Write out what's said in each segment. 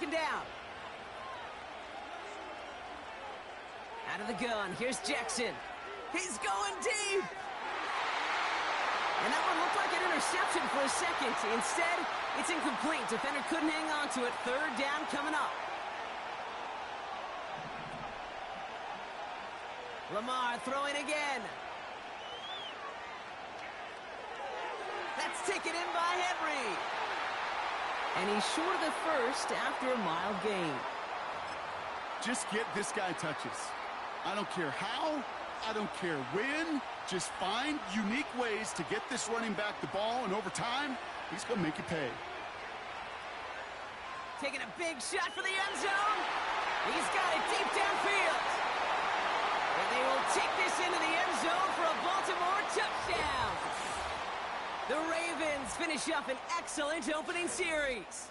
second down. Out of the gun, here's Jackson. He's going deep. And that one looked like an interception for a second. Instead, it's incomplete. Defender couldn't hang on to it. Third down coming up. Lamar throwing again. That's taken in by Henry. And he's short of the first after a mild gain. Just get this guy touches. I don't care how, I don't care when. Just find unique ways to get this running back the ball, and over time, he's going to make you pay. Taking a big shot for the end zone. He's got it deep downfield. And they will take this into the end zone for a Baltimore touchdown. The Ravens finish up an excellent opening series.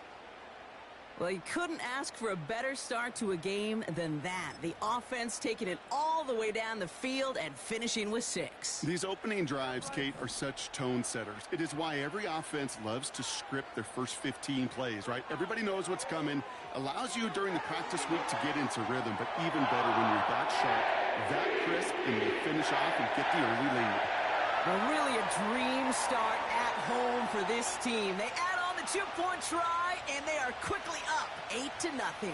Well, you couldn't ask for a better start to a game than that. The offense taking it all the way down the field and finishing with 6. These opening drives, Kate, are such tone setters. It is why every offense loves to script their first 15 plays, right? Everybody knows what's coming. Allows you during the practice week to get into rhythm, but even better when you're that sharp, that crisp, and you finish off and get the early lead. Well, really a dream start at home for this team. They add on the 2-point try, and they are quickly up 8-0.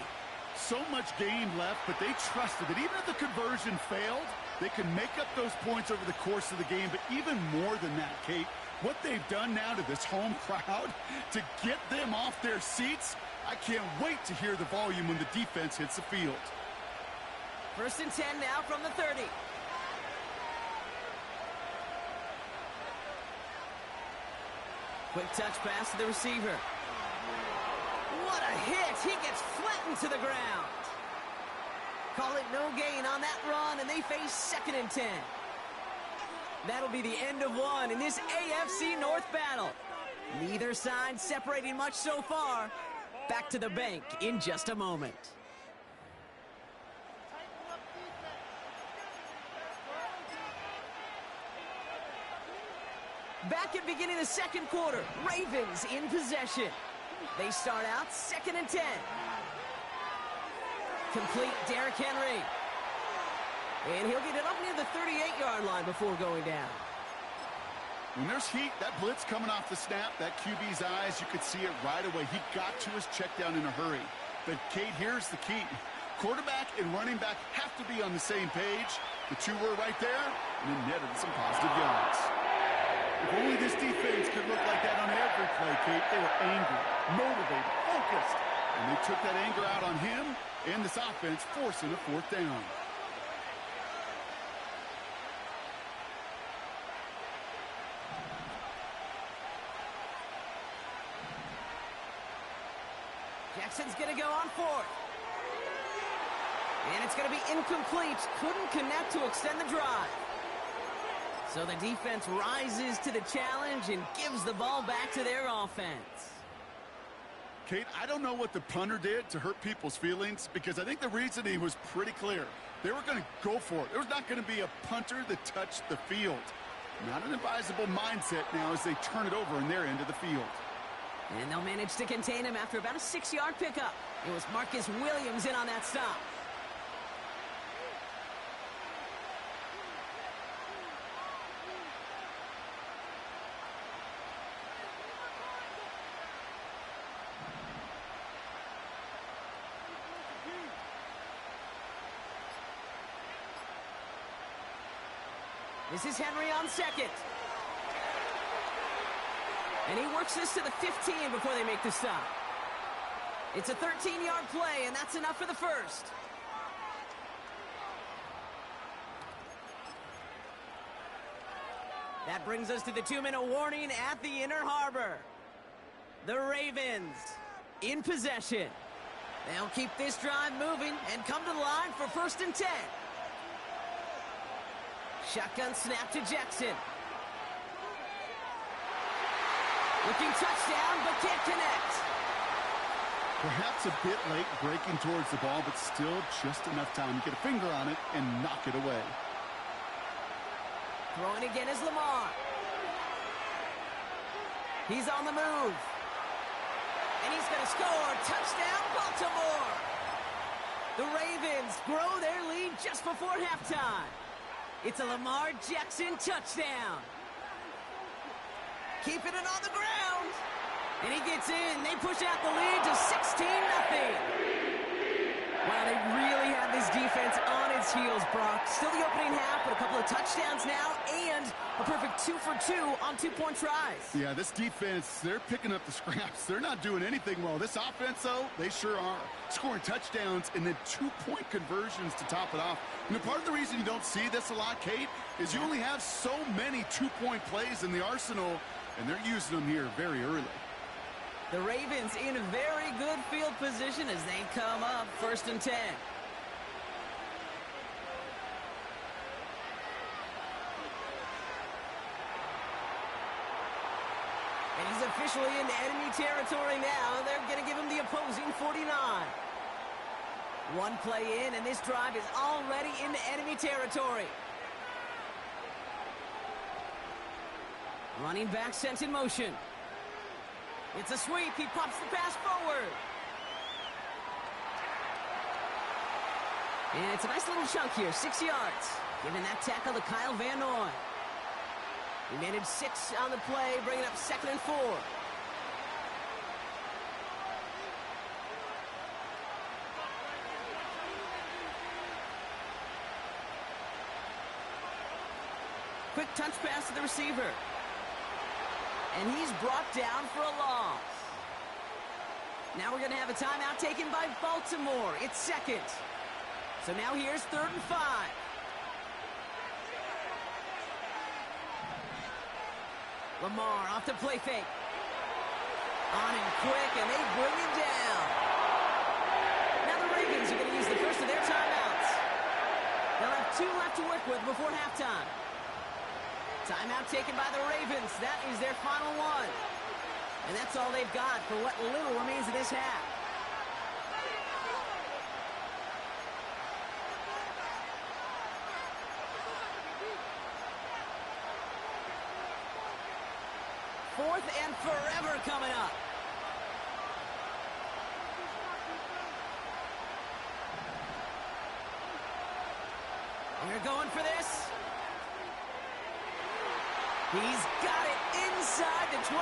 So much game left, but they trusted that even if the conversion failed, they could make up those points over the course of the game. But even more than that, Kate, what they've done now to this home crowd to get them off their seats, I can't wait to hear the volume when the defense hits the field. 1st and 10 now from the 30. Quick touch pass to the receiver. What a hit! He gets flattened to the ground. Call it no gain on that run, and they face 2nd and 10. That'll be the end of one in this AFC North battle. Neither side separating much so far. Back to the bank in just a moment. Back at beginning of the second quarter, Ravens in possession. They start out 2nd and 10. Complete Derrick Henry. And he'll get it up near the 38-yard line before going down. When there's heat, that blitz coming off the snap, that QB's eyes, you could see it right away. He got to his check down in a hurry. But, Kate, here's the key. Quarterback and running back have to be on the same page. The two were right there, and it netted some positive yards. If only this defense could look like that on every play, Kate. They were angry, motivated, focused. And they took that anger out on him and this offense, forcing a 4th down. Jackson's going to go on 4th. And it's going to be incomplete. Couldn't connect to extend the drive. So the defense rises to the challenge and gives the ball back to their offense. Kate, I don't know what the punter did to hurt people's feelings, because I think the reasoning was pretty clear. They were going to go for it. There was not going to be a punter that touched the field. Not an advisable mindset now as they turn it over in their end of the field. And they'll manage to contain him after about a 6-yard pickup. It was Marcus Williams in on that stop. This is Henry on 2nd. And he works this to the 15 before they make the stop. It's a 13-yard play, and that's enough for the 1st. That brings us to the 2-minute warning at the Inner Harbor. The Ravens in possession. They'll keep this drive moving and come to the line for 1st and 10. Shotgun snap to Jackson. Looking touchdown, but can't connect. Perhaps a bit late breaking towards the ball, but still just enough time to get a finger on it and knock it away. Throwing again is Lamar. He's on the move. And he's going to score. Touchdown, Baltimore. just before halftime. It's a Lamar Jackson touchdown. Keeping it on the ground. And he gets in. They push out the lead to 16-0. Wow, they really have this defense on its heels, Brock. Still the opening half, but a couple of touchdowns now, and a perfect 2 for 2 on two-point tries. Yeah, this defense, they're picking up the scraps. They're not doing anything well. This offense, though, they sure are. Scoring touchdowns and then two-point conversions to top it off. And part of the reason you don't see this a lot, Kate, is you only have so many two-point plays in the arsenal, and they're using them here very early. The Ravens in a very good field position as they come up 1st and 10. And he's officially into enemy territory now. They're going to give him the opposing 49. One play in, and this drive is already into enemy territory. Running back sent in motion. It's a sweep. He pops the pass forward. And it's a nice little chunk here, 6 yards. Giving that tackle to Kyle Van Noy. He managed 6 on the play, bringing up 2nd and 4. Quick touch pass to the receiver. And he's brought down for a loss. Now we're going to have a timeout taken by Baltimore. It's 2nd. So now here's 3rd and 5. Lamar off the play fake. On and quick, and they bring him down. Now the Ravens are going to use the first of their timeouts. They'll have 2 left to work with before halftime. Timeout taken by the Ravens. That is their final one. And that's all they've got for what little remains of this half. Fourth and forever coming up. And they're going for this. He's got it inside the 25.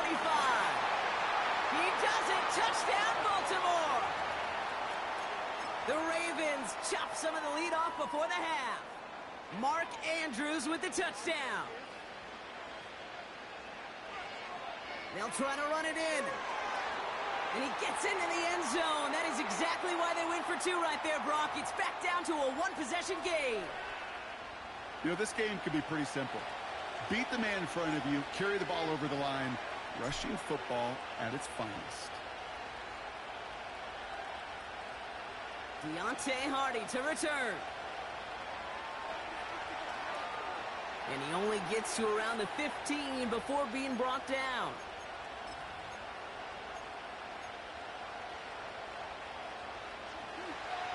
He does it. Touchdown, Baltimore. The Ravens chop some of the lead off before the half. Mark Andrews with the touchdown. They'll try to run it in. And he gets into the end zone. That is exactly why they went for 2 right there, Brock. It's back down to a 1-possession game. You know, this game could be pretty simple. Beat the man in front of you, carry the ball over the line, rushing football at its finest. Deontay Hardy to return. And he only gets to around the 15 before being brought down.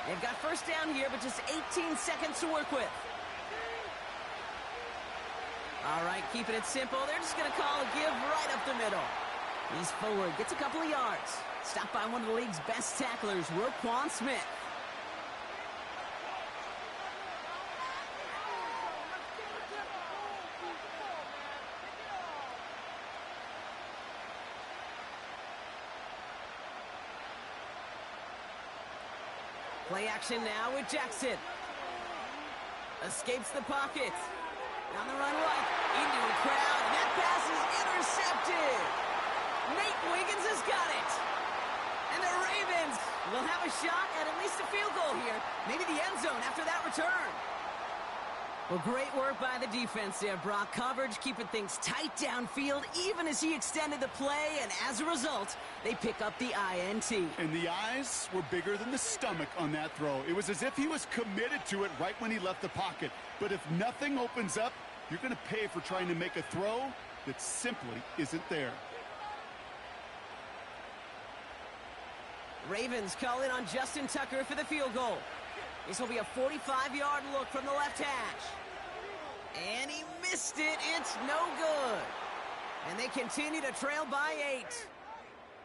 They've got first down here, but just 18 seconds to work with. All right, keeping it simple. They're just going to call a give right up the middle. He's forward, gets a couple of yards. Stopped by one of the league's best tacklers, Roquan Smith. Play action now with Jackson. Escapes the pocket. On the run right, into a crowd, and that pass is intercepted. Nate Wiggins has got it. And the Ravens will have a shot at least a field goal here. Maybe the end zone after that return. Well, great work by the defense there, Brock. Coverage keeping things tight downfield, even as he extended the play, and as a result, they pick up the INT. And the eyes were bigger than the stomach on that throw. It was as if he was committed to it right when he left the pocket. But if nothing opens up, you're going to pay for trying to make a throw that simply isn't there. Ravens call in on Justin Tucker for the field goal. This will be a 45-yard look from the left hash. And he missed it. It's no good. And they continue to trail by 8.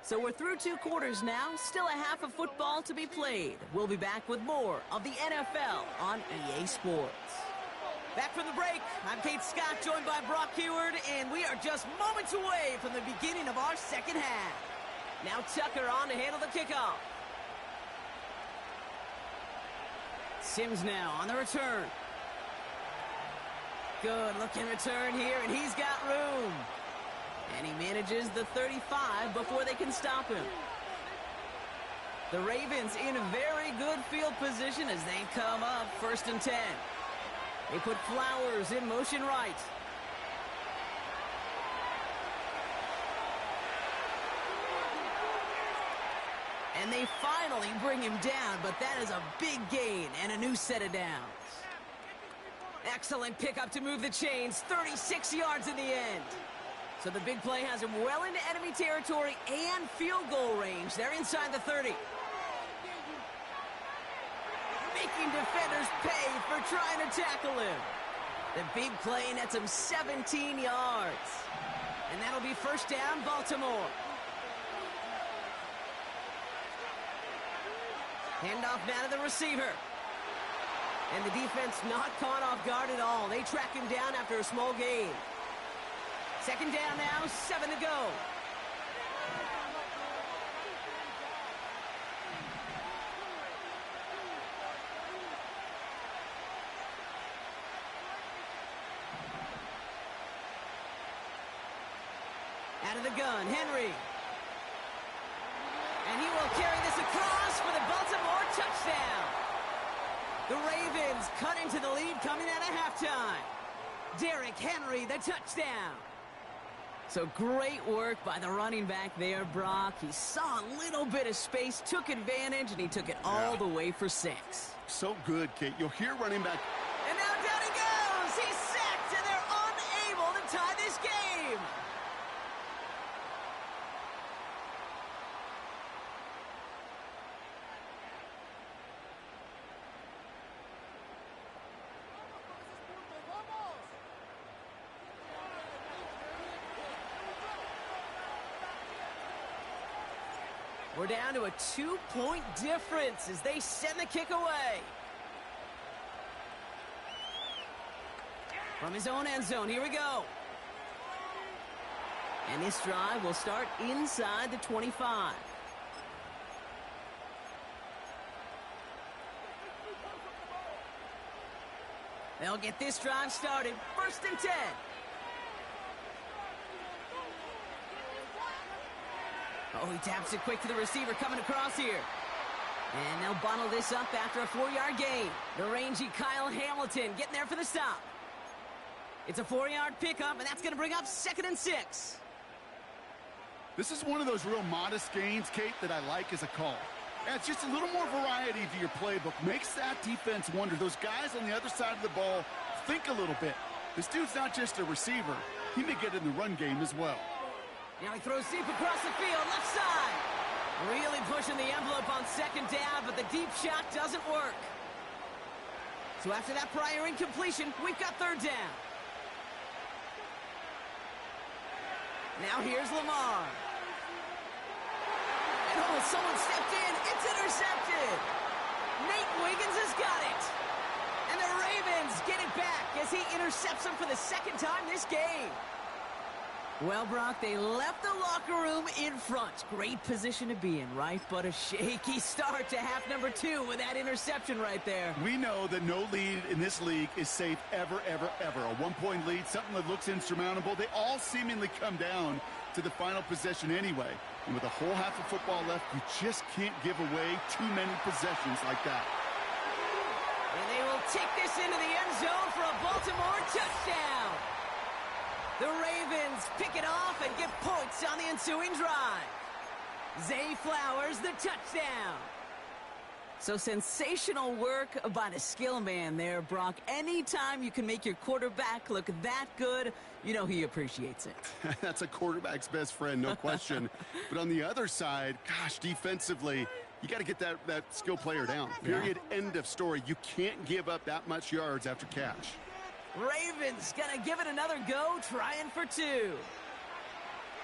So we're through 2 quarters now, still a half of football to be played. We'll be back with more of the NFL on EA Sports. Back from the break, I'm Kate Scott, joined by Brock Heward, and we are just moments away from the beginning of our second half. Now Tucker on to handle the kickoff. Sims now on the return. Good looking return here, and he's got room. And he manages the 35 before they can stop him. The Ravens in very good field position as they come up 1st and 10. They put Flowers in motion right. And they finally bring him down, but that is a big gain and a new set of downs. Excellent pickup to move the chains, 36 yards in the end. So the big play has him well into enemy territory and field goal range. They're inside the 30. Making defenders pay for trying to tackle him. The big play nets him 17 yards. And that'll be 1st down, Baltimore. Handoff now to the receiver. And the defense not caught off guard at all. They track him down after a small gain. 2nd down now, 7 to go. Out of the gun, Henry. And he will carry this across for the Baltimore touchdown. The Ravens cut into the lead coming out of halftime. Derrick Henry, the touchdown. So great work by the running back there, Brock. He saw a little bit of space, took advantage, and he took it all the way for 6. So good, Kate. You'll hear running back. And now down he goes. He's sacked, and they're unable to tie this game. We're down to a 2-point difference as they send the kick away. From his own end zone, here we go. And this drive will start inside the 25. They'll get this drive started. 1st and 10. Oh, he taps it quick to the receiver coming across here. And they'll bottle this up after a 4-yard gain. The rangy Kyle Hamilton getting there for the stop. It's a 4-yard pickup, and that's going to bring up 2nd and 6. This is one of those real modest gains, Kate, that I like as a call. And it's just a little more variety to your playbook. Makes that defense wonder. Those guys on the other side of the ball think a little bit. This dude's not just a receiver. He may get in the run game as well. Now he throws deep across the field, left side. Really pushing the envelope on 2nd down, but the deep shot doesn't work. So after that prior incompletion, we've got 3rd down. Now here's Lamar. And oh, someone stepped in. It's intercepted. Nate Wiggins has got it. And the Ravens get it back as he intercepts him for the 2nd time this game. Well, Brock, they left the locker room in front. Great position to be in, right? But a shaky start to half number 2 with that interception right there. We know that no lead in this league is safe ever, ever, ever. A 1-point lead, something that looks insurmountable. They all seemingly come down to the final possession anyway. And with a whole half of football left, you just can't give away too many possessions like that. And they will take this into the end zone for a Baltimore touchdown. The Ravens pick it off and get points on the ensuing drive. Zay Flowers, the touchdown. So sensational work by the skill man there, Brock. Anytime you can make your quarterback look that good, you know he appreciates it. That's a quarterback's best friend, no question. But on the other side, gosh, defensively, you got to get that skill player down. Period, end of story. You can't give up that much yards after catch. Ravens gonna give it another go, trying for 2.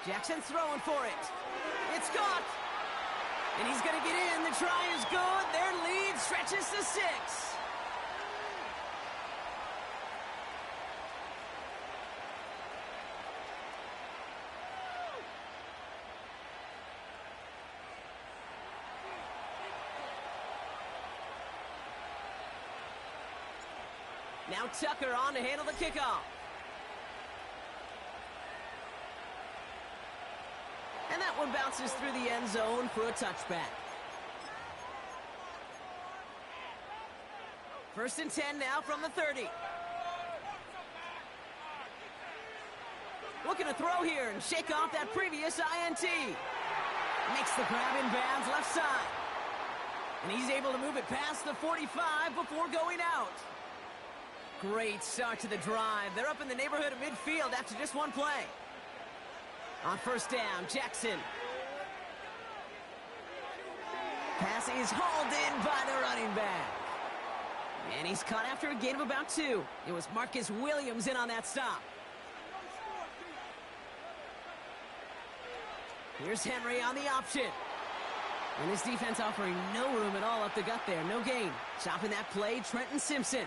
Jackson's throwing for it. It's It's caught. And he's going to get in. The try is good. Their lead stretches to 6. Now Tucker on to handle the kickoff. And that one bounces through the end zone for a touchback. 1st and 10 now from the 30. Looking to throw here and shake off that previous INT. Makes the grab in bounds left side. And he's able to move it past the 45 before going out. Great start to the drive. They're up in the neighborhood of midfield after just one play. On 1st down, Jackson. Pass is hauled in by the running back. And he's caught after a gain of about 2. It was Marcus Williams in on that stop. Here's Henry on the option. And this defense offering no room at all up the gut there. No gain. Chopping that play, Trenton Simpson.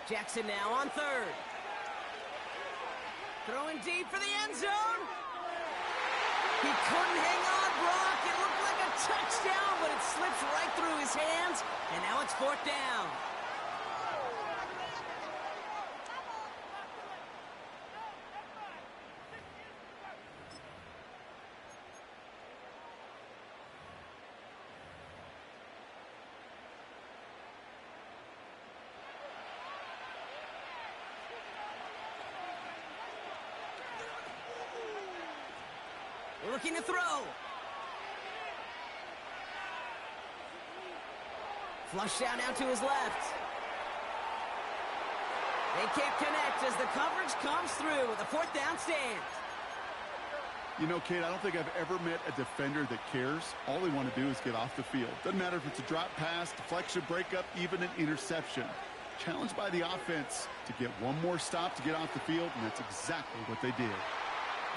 Jackson now on 3rd. Throwing deep for the end zone. He couldn't hang on, Brock. It looked like a touchdown, but it slips right through his hands. And now it's 4th down. Looking to throw. Flush down now to his left. They can't connect as the coverage comes through with a 4th down stand. You know, Kate, I don't think I've ever met a defender that cares. All they want to do is get off the field. Doesn't matter if it's a drop pass, deflection, breakup, even an interception. Challenged by the offense to get one more stop to get off the field, and that's exactly what they did.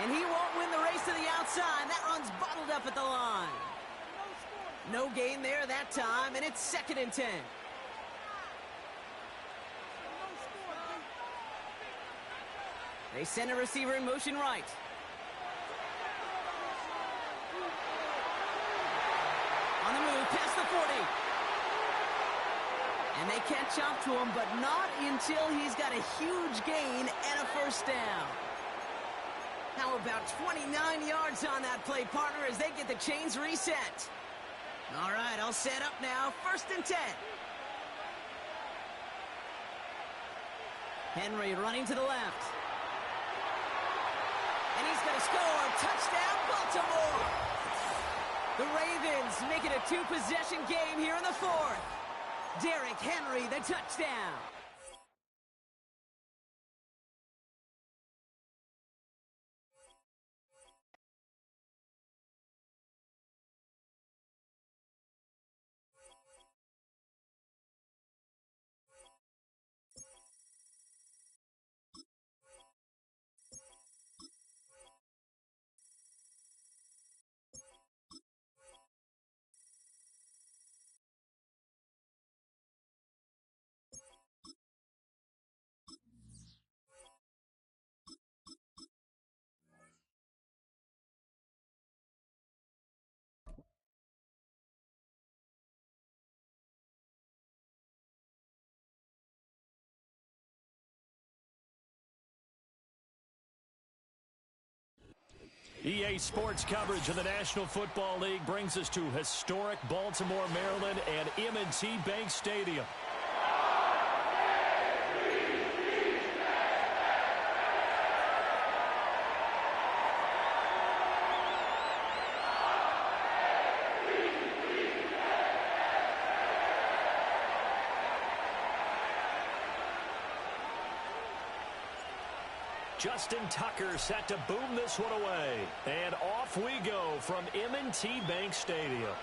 And he won't win the race to the outside. That run's bottled up at the line. No gain there that time, and it's 2nd and 10. They send a receiver in motion right. On the move, past the 40. And they catch up to him, but not until he's got a huge gain and a 1st down. How about 29 yards on that play, partner, as they get the chains reset. All right, all set up now. 1st and 10. Henry running to the left. And he's going to score. Touchdown, Baltimore. The Ravens make it a 2-possession game here in the 4th. Derrick Henry, the touchdown. EA Sports coverage of the National Football League brings us to historic Baltimore, Maryland, and M&T Bank Stadium. Justin Tucker set to boom this one away. And off we go from M&T Bank Stadium.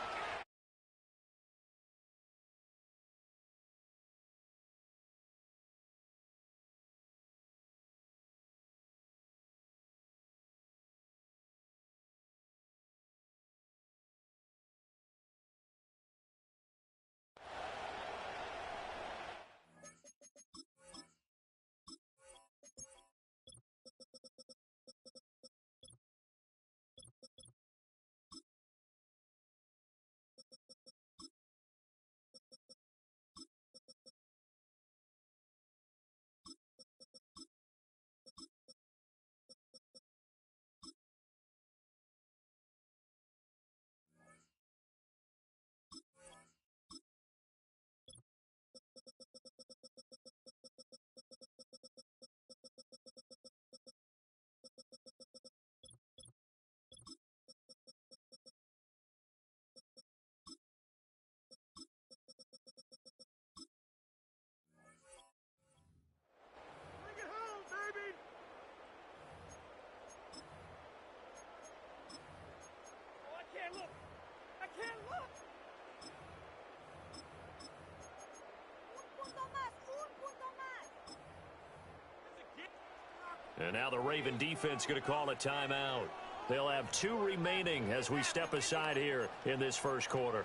And now the Raven defense going to call a timeout. They'll have 2 remaining as we step aside here in this first quarter.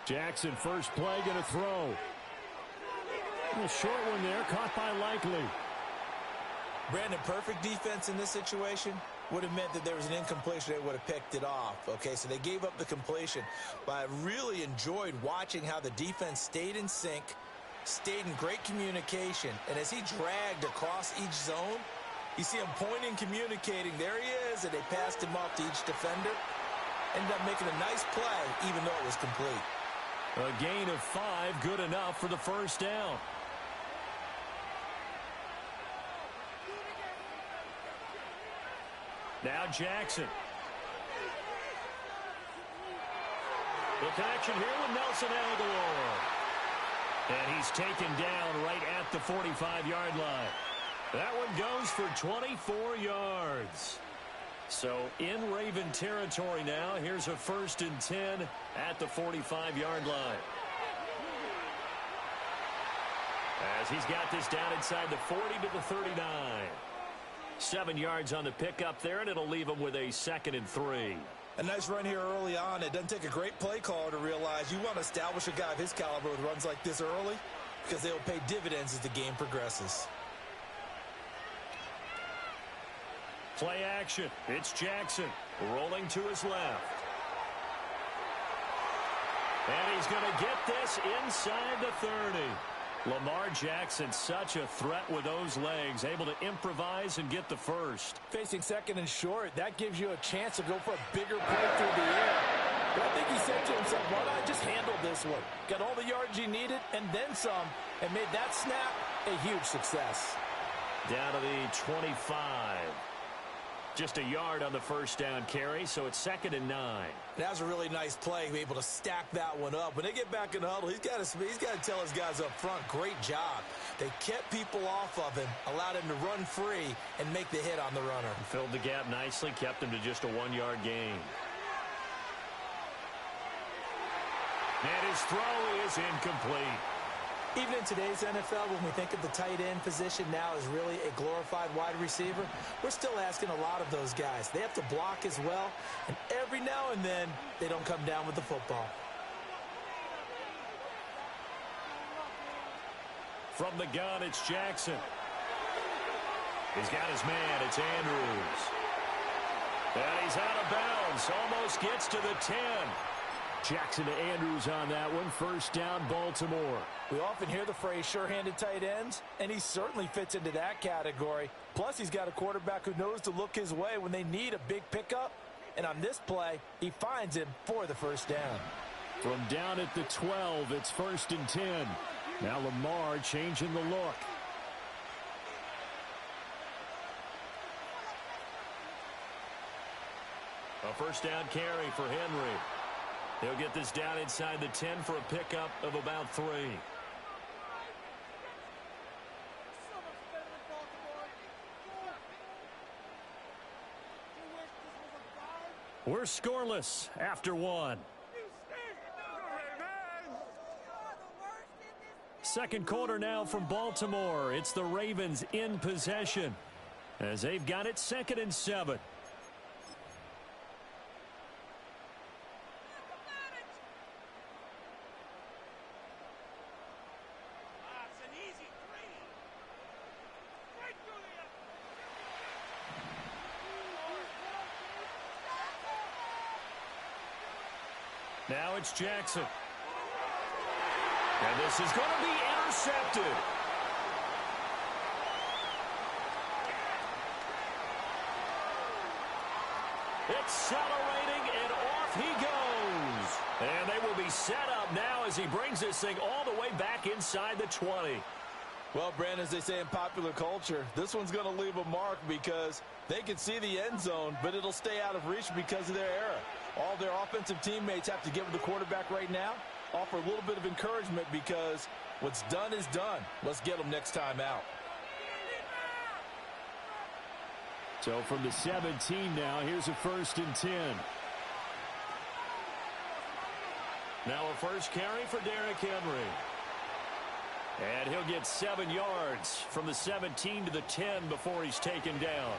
Jackson, first play, going to throw. A short one there, caught by Likely. Brandon, perfect defense in this situation would have meant that there was an incompletion. They would have picked it off. Okay, so they gave up the completion. But I really enjoyed watching how the defense stayed in sync, stayed in great communication. And as he dragged across each zone, you see him pointing, communicating. There he is, and they passed him off to each defender. Ended up making a nice play, even though it was complete. A gain of 5, good enough for the first down. Now Jackson. The connection here with Nelson Aguilar. And he's taken down right at the 45-yard line. That one goes for 24 yards. So in Raven territory now. Here's a 1st and 10 at the 45-yard line. As he's got this down inside the 40 to the 39. 7 yards on the pickup there, and it'll leave him with a 2nd and 3. A nice run here early on. It doesn't take a great play caller to realize you want to establish a guy of his caliber with runs like this early because they'll pay dividends as the game progresses. Play action. It's Jackson rolling to his left. And he's going to get this inside the 30. Lamar Jackson, such a threat with those legs, able to improvise and get the first. Facing 2nd and short, that gives you a chance to go for a bigger play through the air. But I think he said to himself, why not just handle this one? Got all the yards he needed and then some, and made that snap a huge success. Down to the 25. Just a yard on the first down carry, so it's 2nd and 9. That was a really nice play, able to stack that one up. When they get back in the huddle, he's got to tell his guys up front, great job. They kept people off of him, allowed him to run free and make the hit on the runner. Filled the gap nicely, kept him to just a 1-yard gain. And his throw is incomplete. Even in today's NFL, when we think of the tight end position now as really a glorified wide receiver, we're still asking a lot of those guys. They have to block as well, and every now and then, they don't come down with the football. From the gun, it's Jackson. He's got his man. It's Andrews. And he's out of bounds. Almost gets to the 10. Jackson to Andrews on that one. First down, Baltimore. We often hear the phrase sure-handed tight ends, and he certainly fits into that category. Plus, he's got a quarterback who knows to look his way when they need a big pickup. And on this play, he finds him for the first down. From down at the 12, it's 1st and 10. Now Lamar changing the look. A first down carry for Henry. He'll get this down inside the 10 for a pickup of about 3. We're scoreless after 1. Second quarter now from Baltimore. It's the Ravens in possession as they've got it 2nd and 7. Now it's Jackson. And this is going to be intercepted. Accelerating, and off he goes. And they will be set up now as he brings this thing all the way back inside the 20. Well, Brandon, as they say in popular culture, this one's going to leave a mark because they can see the end zone, but it'll stay out of reach because of their error. All their offensive teammates have to give the quarterback right now, offer a little bit of encouragement because what's done is done. Let's get them next time out. So from the 17 now, here's a 1st and 10. Now a first carry for Derrick Henry. And he'll get 7 yards from the 17 to the 10 before he's taken down.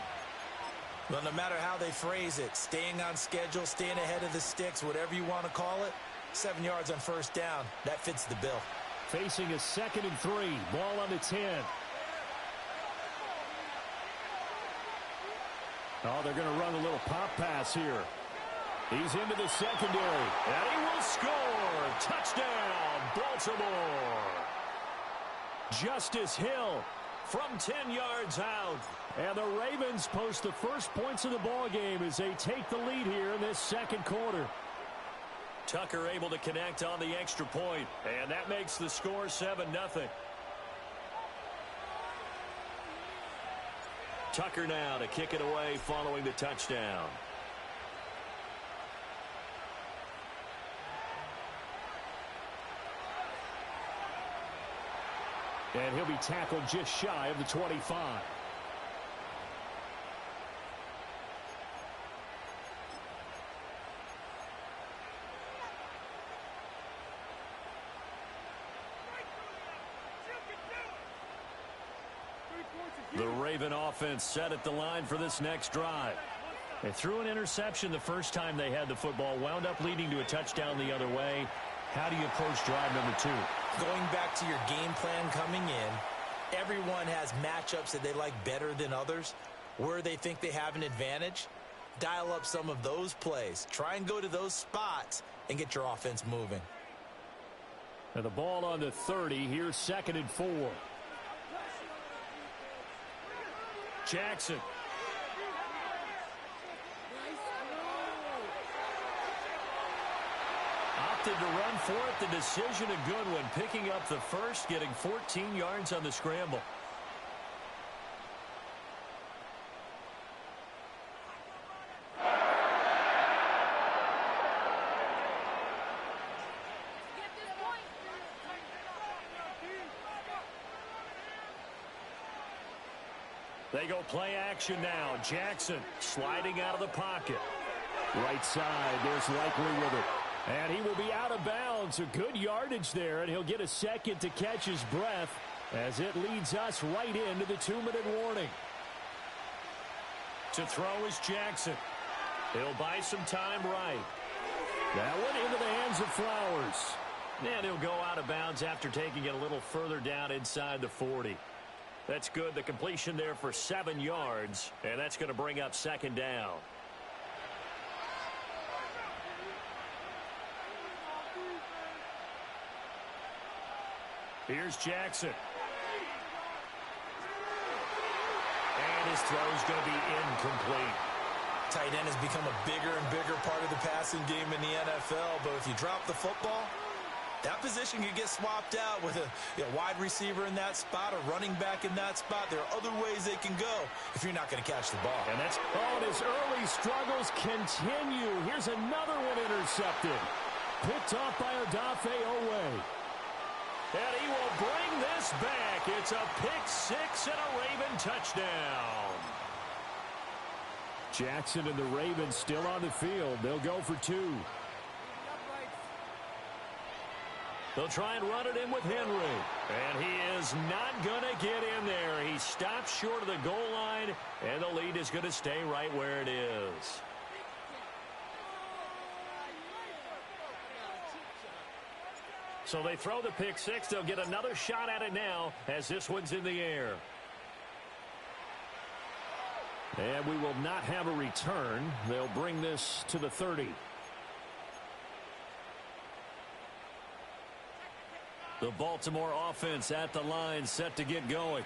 Well, no matter how they phrase it, staying on schedule, staying ahead of the sticks, whatever you want to call it, 7 yards on first down, that fits the bill. Facing a 2nd and 3, ball on the 10. Oh, they're going to run a little pop pass here. He's into the secondary, and he will score. Touchdown, Baltimore. Justice Hill from 10 yards out. And the Ravens post the first points of the ball game as they take the lead here in this 2nd quarter. Tucker able to connect on the extra point, and that makes the score 7-0. Tucker now to kick it away following the touchdown. And he'll be tackled just shy of the 25. The Raven offense set at the line for this next drive. They threw an interception the first time they had the football, wound up leading to a touchdown the other way. How do you approach drive number 2? Going back to your game plan coming in, everyone has matchups that they like better than others. Where they think they have an advantage, dial up some of those plays. Try and go to those spots and get your offense moving. And the ball on the 30, here's 2nd and 4. Jackson. Opted to run for it. The decision a good one. Picking up the first, getting 14 yards on the scramble. They go play action now. Jackson sliding out of the pocket. Right side, there's Likely with it. And he will be out of bounds. A good yardage there, and he'll get a second to catch his breath as it leads us right into the 2-minute warning. To throw is Jackson. He'll buy some time right. That one into the hands of Flowers. And he'll go out of bounds after taking it a little further down inside the 40. That's good. The completion there for 7 yards, and that's going to bring up 2nd down. Here's Jackson. And his throw is going to be incomplete. Tight end has become a bigger and bigger part of the passing game in the NFL, but if you drop the football, that position could get swapped out with a wide receiver in that spot, a running back in that spot. There are other ways they can go if you're not going to catch the ball. And that's and his early struggles continue. Here's another one intercepted. Picked off by Odafe Owe. And he will bring this back. It's a pick-6 and a Raven touchdown. Jackson and the Ravens still on the field. They'll go for 2. They'll try and run it in with Henry. And he is not going to get in there. He stops short of the goal line, and the lead is going to stay right where it is. So they throw the pick-6. They'll get another shot at it now as this one's in the air. And we will not have a return. They'll bring this to the 30. The Baltimore offense at the line, set to get going.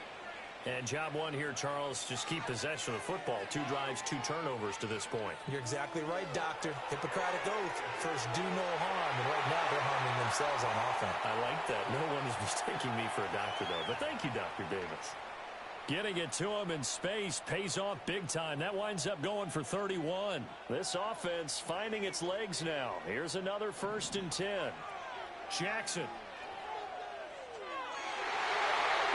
And job one here, Charles, just keep possession of the football. 2 drives, 2 turnovers to this point. You're exactly right, Doctor. Hippocratic oath. First, do no harm. And right now, they're harming themselves on offense. I like that. No one is mistaking me for a doctor, though. But thank you, Dr. Davis. Getting it to him in space pays off big time. That winds up going for 31. This offense finding its legs now. Here's another 1st and 10. Jackson.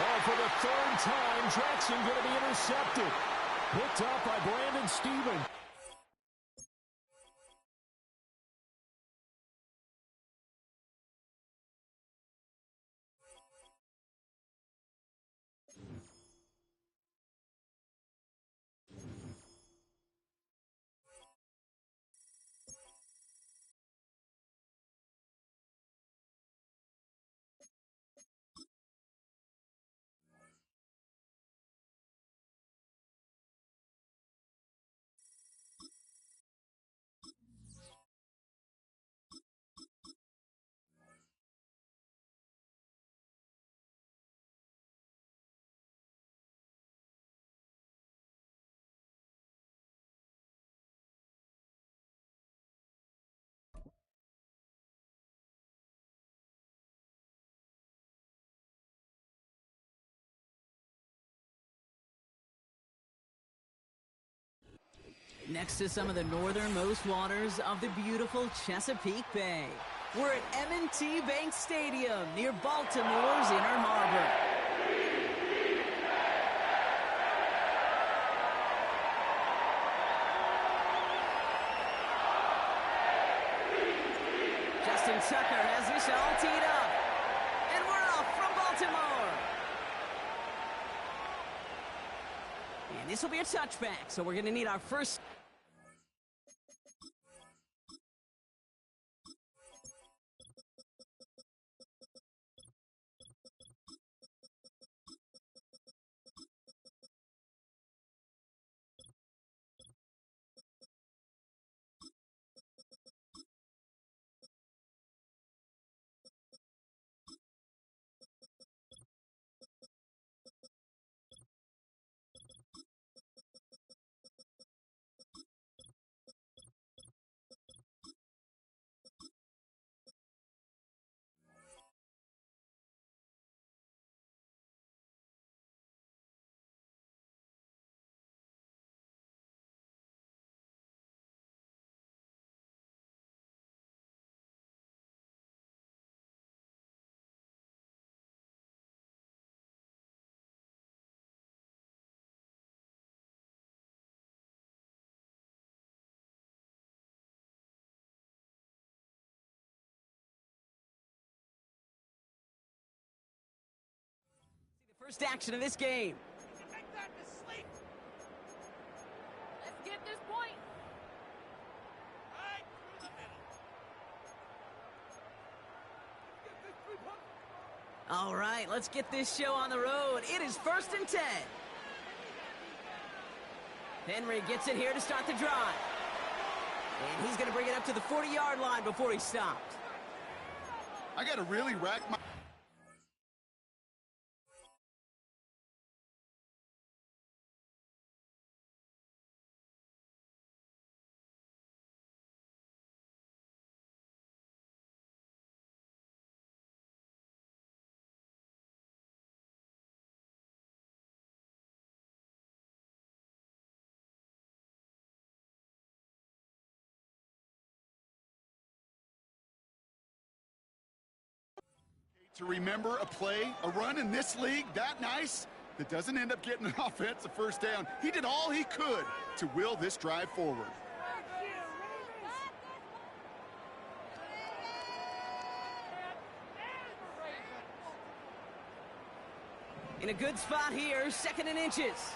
Oh, for the 3rd time, Jackson going to be intercepted. Picked up by Brandon Stevens. Next to some of the northernmost waters of the beautiful Chesapeake Bay. We're at M&T Bank Stadium near Baltimore's Inner Harbor. Justin Tucker has this all teed up. And we're off from Baltimore. And this will be a touchback, so we're going to need our first... First action of this game. Make that to sleep. Let's get this point. Right through the middle. Get this 3 points. All right, let's get this show on the road. It is 1st and 10. Henry gets it here to start the drive. And he's going to bring it up to the 40-yard line before he stops. I got to really rack my... To remember a play, a run in this league that nice, that doesn't end up getting an offensive first down. He did all he could to will this drive forward. In a good spot here, 2nd and inches.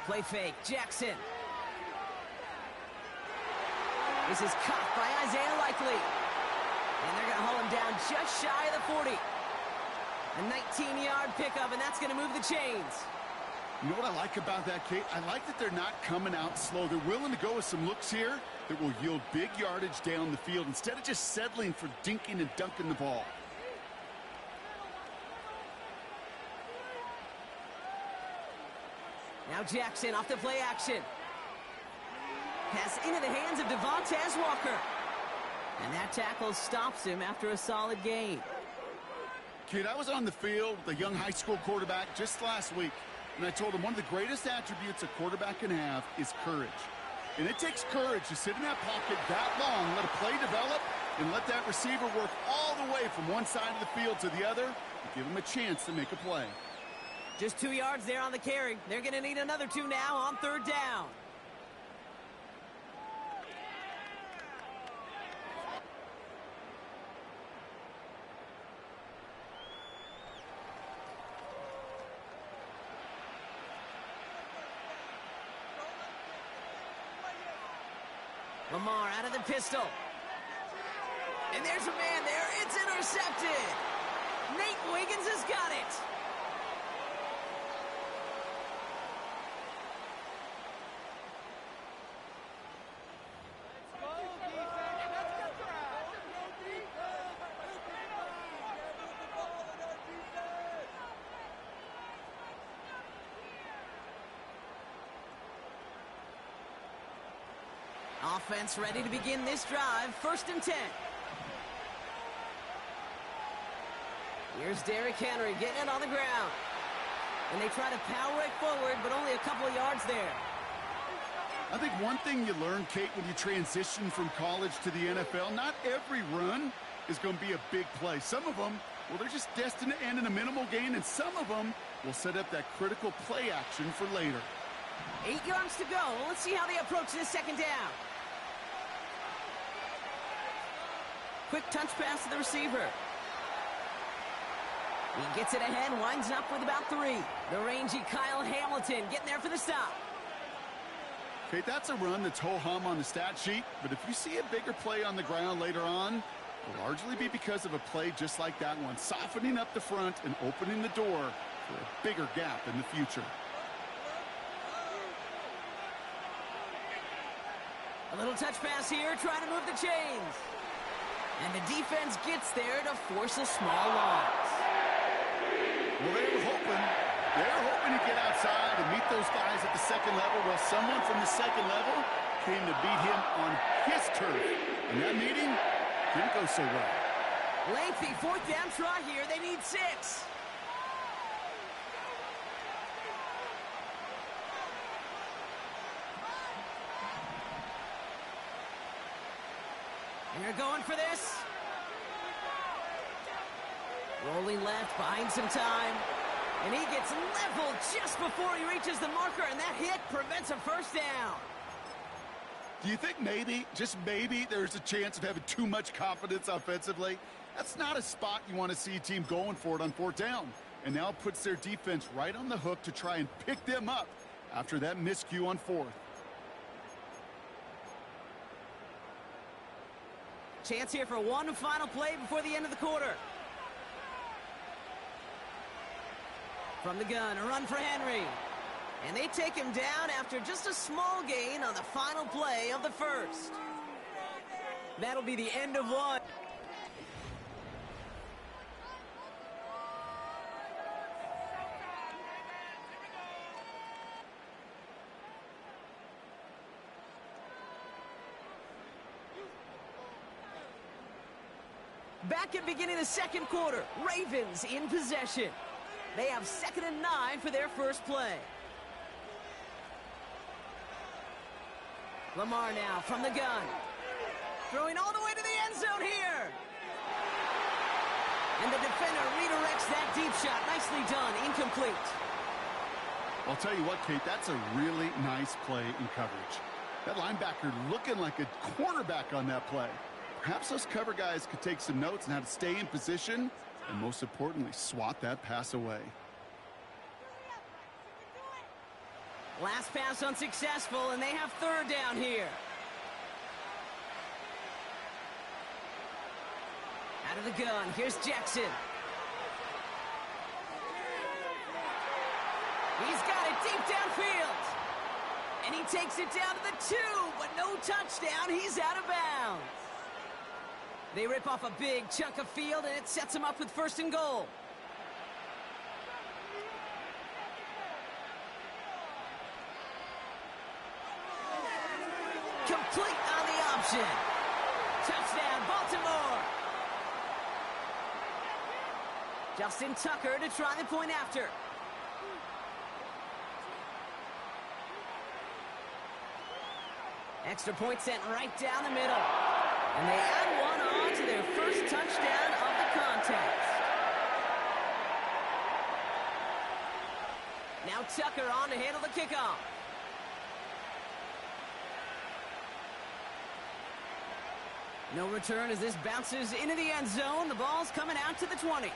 Play fake, Jackson. This is caught by Isaiah Likely. And they're going to haul him down just shy of the 40. A 19-yard pickup, and that's going to move the chains. You know what I like about that, Kate? I like that they're not coming out slow. They're willing to go with some looks here that will yield big yardage down the field instead of just settling for dinking and dunking the ball. Now Jackson off the play action. Pass into the hands of Devontae Walker. And that tackle stops him after a solid gain. Kid, I was on the field with a young high school quarterback just last week, and I told him one of the greatest attributes a quarterback can have is courage. And it takes courage to sit in that pocket that long, let a play develop, and let that receiver work all the way from one side of the field to the other. give them a chance to make a play. Just 2 yards there on the carry. They're going to need another 2 now on 3rd down. Lamar out of the pistol. And there's a man there. It's intercepted. Nate Wiggins has got it. Offense ready to begin this drive. 1st and 10. Here's Derrick Henry getting it on the ground. And they try to power it forward, but only a couple of yards there. I think one thing you learn, Kate, when you transition from college to the NFL, not every run is going to be a big play. Some of them, well, they're just destined to end in a minimal gain, and some of them will set up that critical play action for later. 8 yards to go. Let's see how they approach this 2nd down. Quick touch pass to the receiver. He gets it ahead, winds up with about 3. The rangy Kyle Hamilton getting there for the stop. Okay, that's a run that's ho-hum on the stat sheet, but if you see a bigger play on the ground later on, it'll largely be because of a play just like that one, softening up the front and opening the door for a bigger gap in the future. A little touch pass here, trying to move the chains. And the defense gets there to force a small loss. Well, they were hoping to get outside and meet those guys at the 2nd level. Well, someone from the 2nd level came to beat him on his turf. And that meeting didn't go so well. Lengthy 4th down try here. They need 6. They're going for this. Rolling left, buying some time. And he gets leveled just before he reaches the marker, and that hit prevents a 1st down. Do you think maybe, just maybe, there's a chance of having too much confidence offensively? That's not a spot you want to see a team going for it on 4th down. And now it puts their defense right on the hook to try and pick them up after that miscue on 4th. Chance here for one final play before the end of the quarter. From the gun, a run for Henry. And they take him down after just a small gain on the final play of the 1st. That'll be the end of one. Back at beginning of the 2nd quarter, Ravens in possession. They have 2nd and 9 for their 1st play. Lamar now from the gun. Throwing all the way to the end zone here. And the defender redirects that deep shot. Nicely done. Incomplete. I'll tell you what, Kate, that's a really nice play in coverage. That linebacker looking like a cornerback on that play. Perhaps those cover guys could take some notes on how to stay in position and, most importantly, swat that pass away. Last pass unsuccessful, and they have 3rd down here. Out of the gun, here's Jackson. He's got it deep downfield. And he takes it down to the 2, but no touchdown. He's out of bounds. They rip off a big chunk of field, and it sets them up with 1st and goal. Complete on the option. Touchdown, Baltimore. Justin Tucker to try the point after. Extra point sent right down the middle. And they add one on to their 1st touchdown of the contest. Now Tucker on to handle the kickoff. No return as this bounces into the end zone. The ball's coming out to the 20.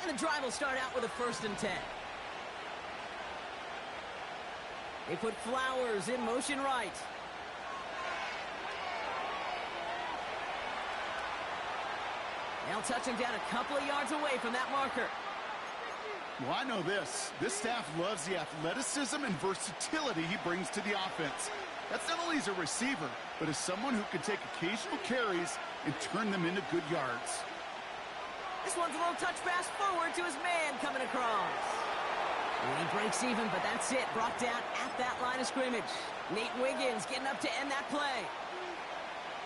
And the drive will start out with a 1st and 10. They put Flowers in motion right. They'll touch him down a couple of yards away from that marker. Well, I know this. This staff loves the athleticism and versatility he brings to the offense. That's not only as a receiver, but as someone who can take occasional carries and turn them into good yards. This one's a little touch pass forward to his man coming across. And he breaks even, but that's it. Brought down at that line of scrimmage. Nate Wiggins getting up to end that play.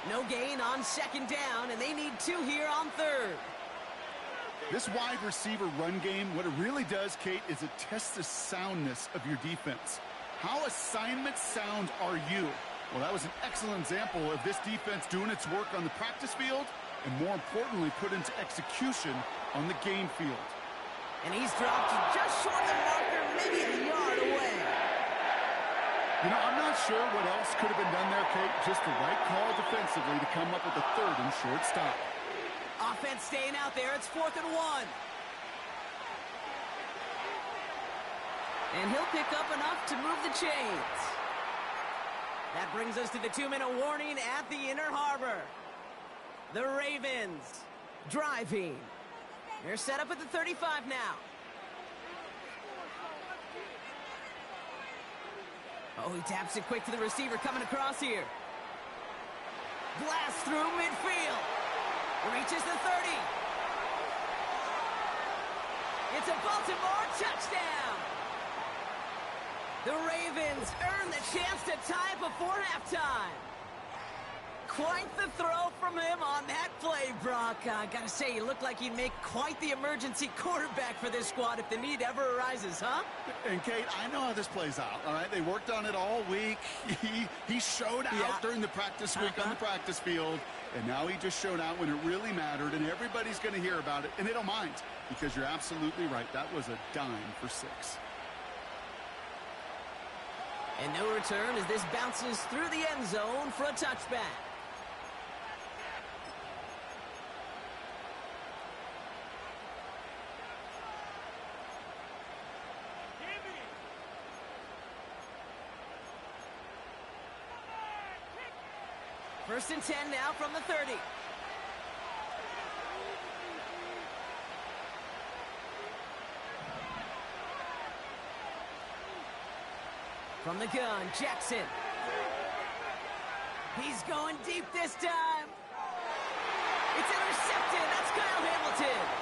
No gain on 2nd down, and they need 2 here on 3rd. This wide receiver run game, what it really does, Kate, is it tests the soundness of your defense. How assignment sound are you? Well, that was an excellent example of this defense doing its work on the practice field and, more importantly, put into execution on the game field. And he's dropped just short of the marker, maybe a yard away. You know, I'm not sure what else could have been done there, Kate. Just the right call defensively to come up with a 3rd and short stop. Offense staying out there. It's 4th and 1. And he'll pick up enough to move the chains. That brings us to the 2-minute warning at the Inner Harbor. The Ravens driving. They're set up at the 35 now. Oh, he taps it quick to the receiver coming across here. Blast through midfield. Reaches the 30. It's a Baltimore touchdown. The Ravens earn the chance to tie before halftime. Quite the throw from him on that play, Brock. Gotta say, you look like you'd make quite the emergency quarterback for this squad if the need ever arises, huh? And, Kate, I know how this plays out, all right? They worked on it all week. He showed out during the practice week on the practice field, and now he just showed out when it really mattered, and everybody's going to hear about it, and they don't mind, because you're absolutely right. That was a dime for 6. And no return as this bounces through the end zone for a touchback. First and 10 now from the 30. From the gun, Jackson. He's going deep this time. It's intercepted. That's Kyle Hamilton.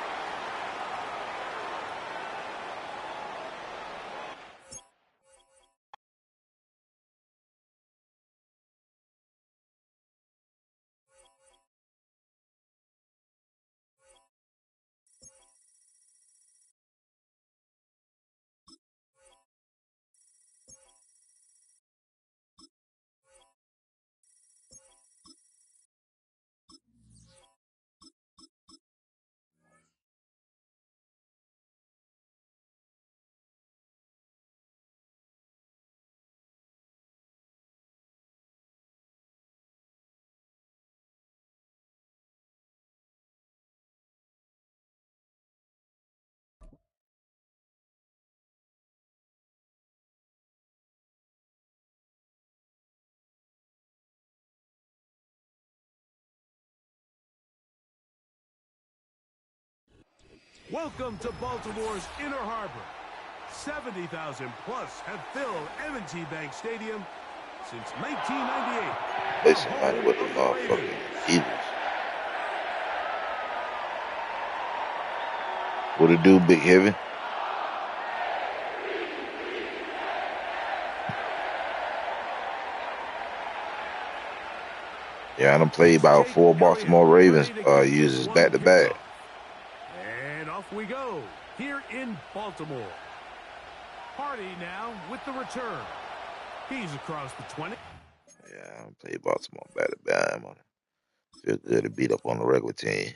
Welcome to Baltimore's Inner Harbor. 70,000 plus have filled M&T Bank Stadium since 1998. Play somebody with the motherfucking Eagles. What it do, Big Heavy? Yeah, I done played about 4 Baltimore Ravens users back to back. And off we go here in Baltimore. Hardy now with the return. He's across the 20. Yeah, I don't play Baltimore better bad on it. Feel good to beat up on the regular team.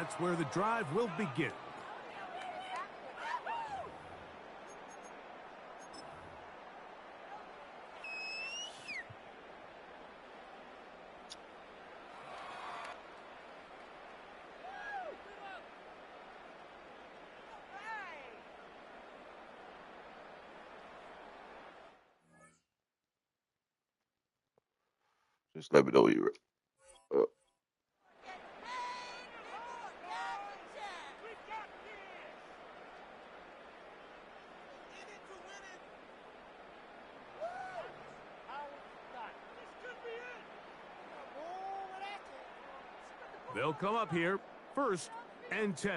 That's where the drive will begin. Just let me know you're They'll come up here, 1st and 10.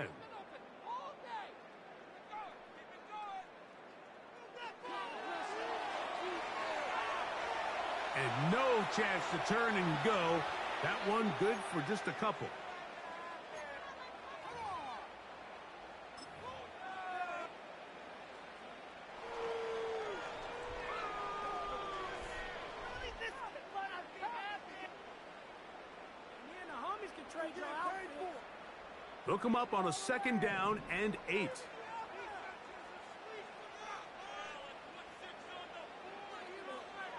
And no chance to turn and go. That one good for just a couple. They'll come up on a 2nd down and 8.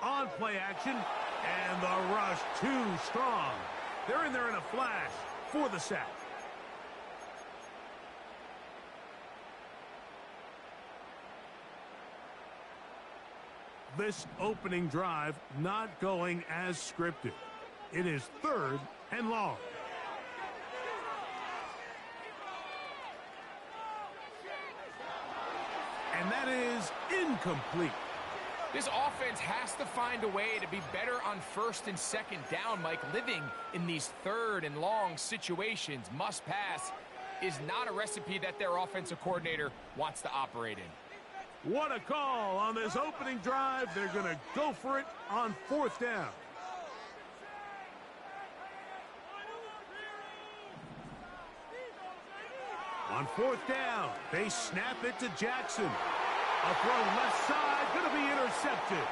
On play action, and the rush too strong. They're in there in a flash for the sack. This opening drive not going as scripted. It is 3rd and long. And that is incomplete. This offense has to find a way to be better on 1st and 2nd down, Mike. Living in these 3rd and long situations, must pass, is not a recipe that their offensive coordinator wants to operate in. What a call on this opening drive. They're going to go for it on 4th down. On 4th down, they snap it to Jackson. A throw left side, going to be intercepted.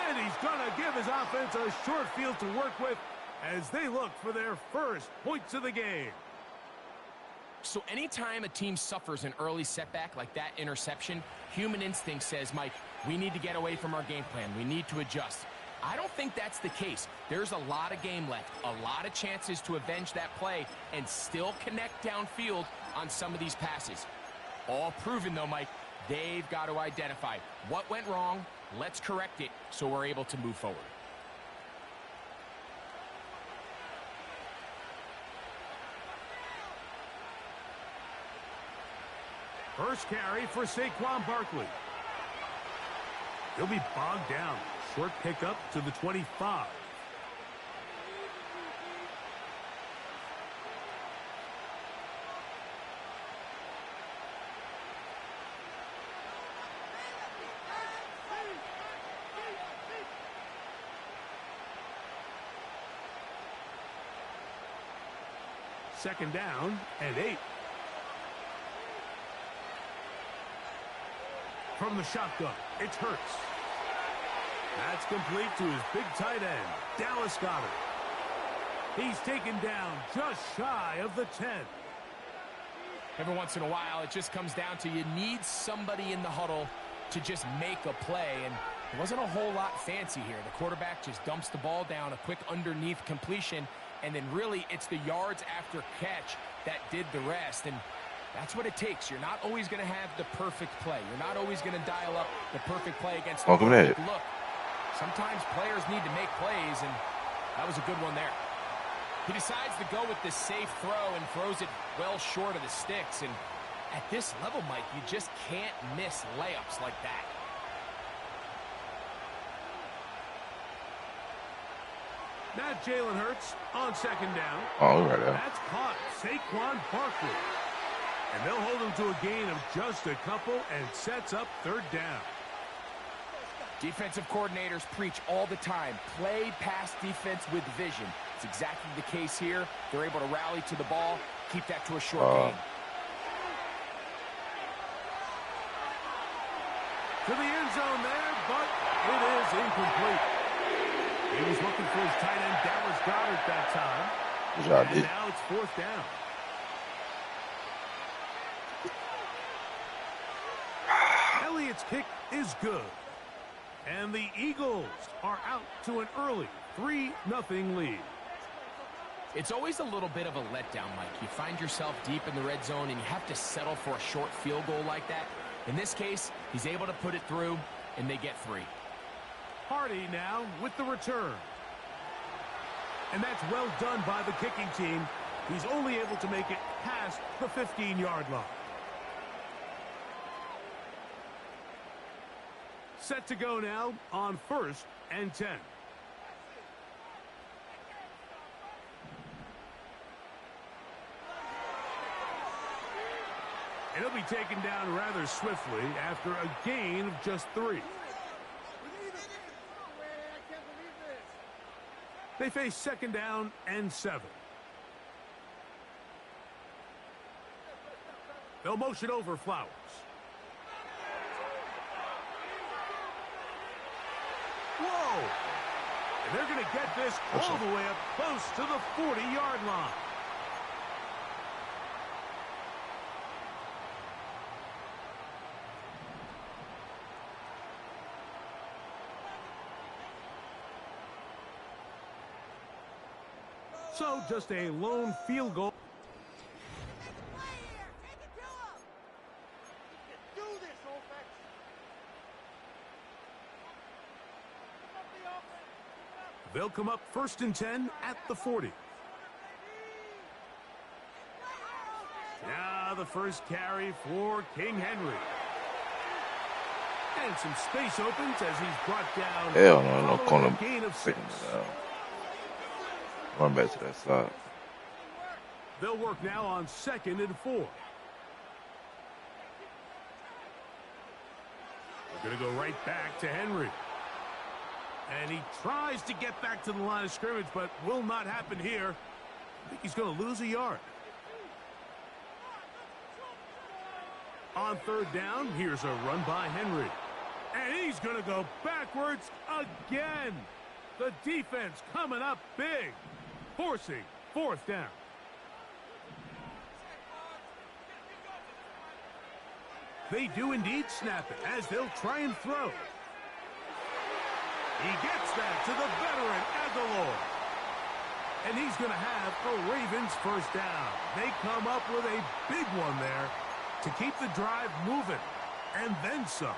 And he's going to give his offense a short field to work with as they look for their first points of the game. So anytime a team suffers an early setback like that interception, human instinct says, Mike, we need to get away from our game plan. We need to adjust. I don't think that's the case. There's a lot of game left, a lot of chances to avenge that play and still connect downfield on some of these passes. All proven, though, Mike, they've got to identify what went wrong, let's correct it so we're able to move forward. First carry for Saquon Barkley. He'll be bogged down. Short pickup to the 25. Second down and 8. From the shotgun, it's Hurts. That's complete to his big tight end, Dallas Goedert. He's taken down just shy of the 10. Every once in a while, it just comes down to you need somebody in the huddle to just make a play, and it wasn't a whole lot fancy here. The quarterback just dumps the ball down, a quick underneath completion, and then really it's the yards after catch that did the rest. And That's what it takes. You're not always going to have the perfect play. You're not always going to dial up the perfect play against the Welcome perfect in. look. Sometimes players need to make plays, and that was a good one there. He decides to go with this safe throw and throws it well short of the sticks. And at this level, Mike, you just can't miss layups like that. Now Jalen Hurts on second down. Oh, right there. That's caught. Saquon Barkley. And they'll hold him to a gain of just a couple and sets up third down. Defensive coordinators preach all the time, play pass defense with vision. It's exactly the case here. They're able to rally to the ball, keep that to a short gain. To the end zone there, but it is incomplete. He was looking for his tight end, Dallas Goedert, that time. Good job, And dude. now it's fourth down. Elliott's kick is good. And the Eagles are out to an early 3-0 lead. It's always a little bit of a letdown, Mike. You find yourself deep in the red zone, and you have to settle for a short field goal like that. In this case, he's able to put it through, and they get 3. Hardy now with the return. And that's well done by the kicking team. He's only able to make it past the 15-yard line. Set to go now on 1st and 10. And he'll be taken down rather swiftly after a gain of just 3. They face second down and 7. They'll motion over Flowers. Whoa! And they're going to get this all the way up close to the 40-yard line. So just a lone field goal. They'll come up 1st and 10 at the 40. Now the first carry for King Henry. And some space opens as he's brought down. Hell no, no corner. Gain of 6. Run back to that side. They'll work now on 2nd and 4. They're going to go right back to Henry. And he tries to get back to the line of scrimmage, but will not happen here. I think he's going to lose a yard. On 3rd down, here's a run by Henry. And he's going to go backwards again. The defense coming up big, forcing 4th down. They do indeed snap it as they'll try and throw. He gets that to the veteran Aguilar. And he's going to have a Ravens first down. They come up with a big one there to keep the drive moving. And then some.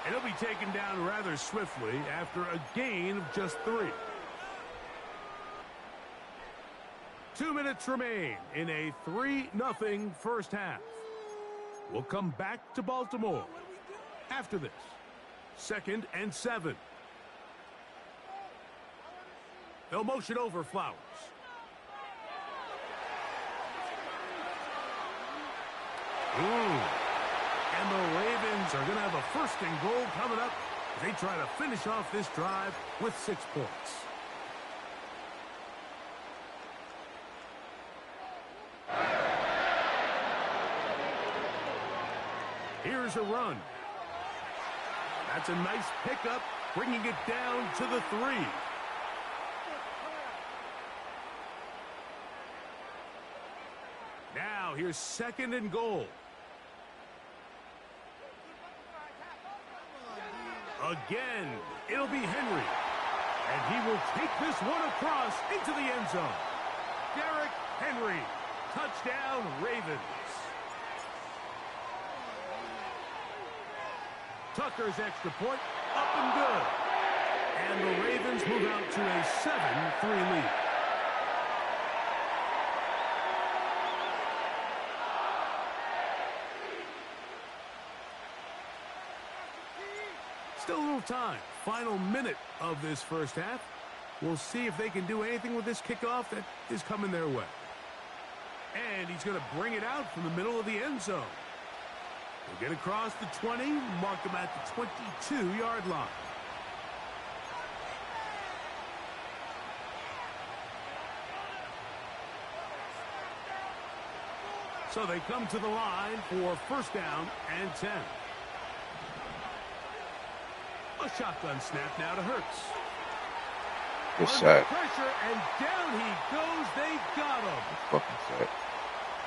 And he'll be taken down rather swiftly after a gain of just 3. 2 minutes remain in a 3-0 first half. We'll come back to Baltimore after this. 2nd and 7. They'll motion over Flowers. And the Ravens are going to have a 1st and goal coming up as they try to finish off this drive with 6 points. Here's a run. That's a nice pickup, bringing it down to the 3. Now here's 2nd and goal. Again, it'll be Henry. And he will take this one across into the end zone. Derrick Henry. Touchdown, Ravens. Tucker's extra point, up and good. And the Ravens move out to a 7-3 lead. Still a little time. Final minute of this first half. We'll see if they can do anything with this kickoff that is coming their way. And he's going to bring it out from the middle of the end zone. He'll get across the 20, mark him at the 22-yard line. So they come to the line for first down and 10. A shotgun snap now to Hurts. Good Under sack. pressure, and down he goes. They got him. Fucking sack.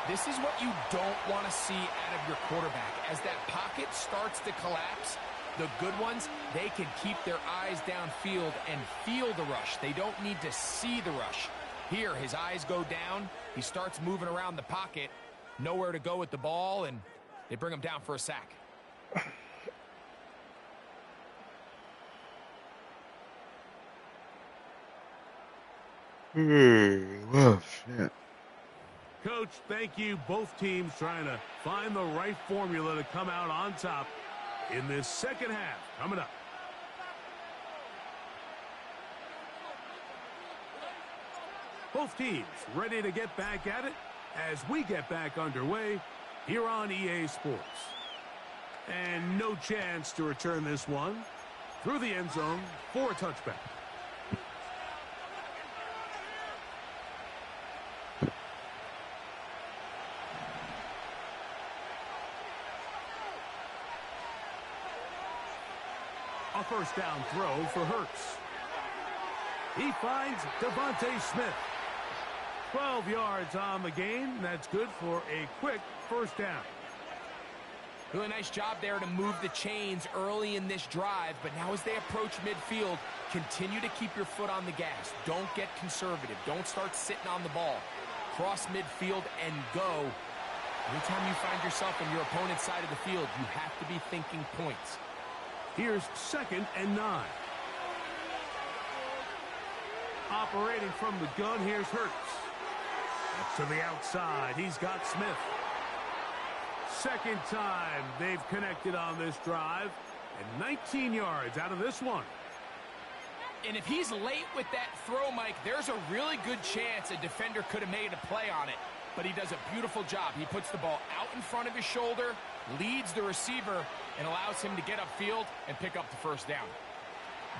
This is what you don't want to see out of your quarterback. As that pocket starts to collapse, the good ones, they can keep their eyes downfield and feel the rush. They don't need to see the rush. Here, his eyes go down. He starts moving around the pocket. Nowhere to go with the ball, and they bring him down for a sack. Oh, shit. Coach, thank you. Both teams trying to find the right formula to come out on top in this second half. Coming up. Both teams ready to get back at it as we get back underway here on EA Sports. And no chance to return this one through the end zone for a touchback. A first down throw for Hurts. He finds Devontae Smith. 12 yards on the game. That's good for a quick first down. Really nice job there to move the chains early in this drive, but now as they approach midfield, continue to keep your foot on the gas. Don't get conservative. Don't start sitting on the ball. Cross midfield and go. Anytime you find yourself on your opponent's side of the field, you have to be thinking points. Here's 2nd and 9. Operating from the gun, here's Hurts. That's to the outside. He's got Smith. Second time they've connected on this drive. And 19 yards out of this one. And if he's late with that throw, Mike, there's a really good chance a defender could have made a play on it. But he does a beautiful job. He puts the ball out in front of his shoulder, leads the receiver, and allows him to get upfield and pick up the first down.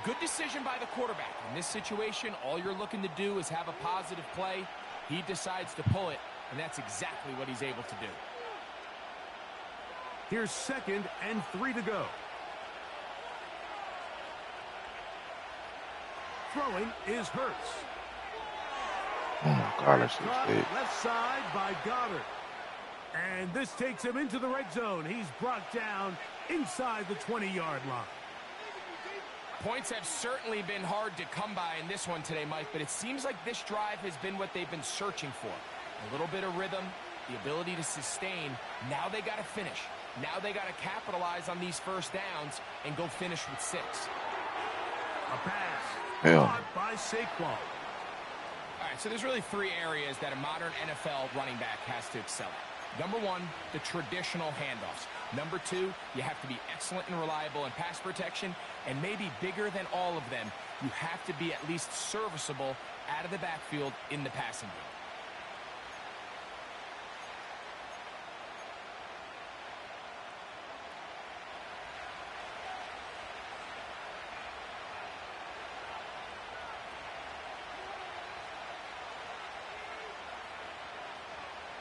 Good decision by the quarterback. In this situation, all you're looking to do is have a positive play. He decides to pull it, and that's exactly what he's able to do. Here's 2nd and 3 to go. Throwing is Hurts. Oh my God, that's so Caught big. left side by Goddard. And this takes him into the red zone. He's brought down inside the 20-yard line. Points have certainly been hard to come by in this one today, Mike, but it seems like this drive has been what they've been searching for. A little bit of rhythm, the ability to sustain. Now they got to finish. Now they got to capitalize on these first downs and go finish with 6. A pass. Hell. Caught by Saquon. All right, so there's really 3 areas that a modern NFL running back has to excel at. Number 1, the traditional handoffs. Number 2, you have to be excellent and reliable in pass protection. And maybe bigger than all of them, you have to be at least serviceable out of the backfield in the passing game.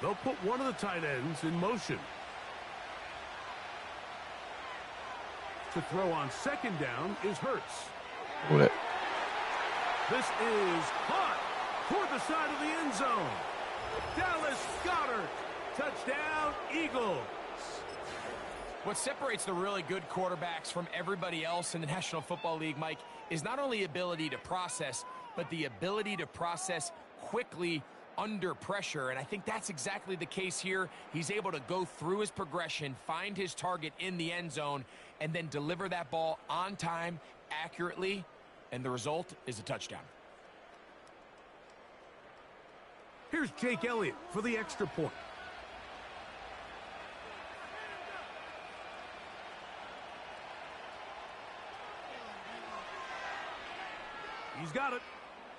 They'll put one of the tight ends in motion. To throw on 2nd down is Hurts. Look at that. This is caught toward the side of the end zone. Dallas Goddard. Touchdown, Eagles. What separates the really good quarterbacks from everybody else in the National Football League, Mike, is not only ability to process, but the ability to process quickly under pressure. And I think that's exactly the case here. He's able to go through his progression, find his target in the end zone, and then deliver that ball on time, accurately, and the result is a touchdown. Here's Jake Elliott for the extra point. He's got it.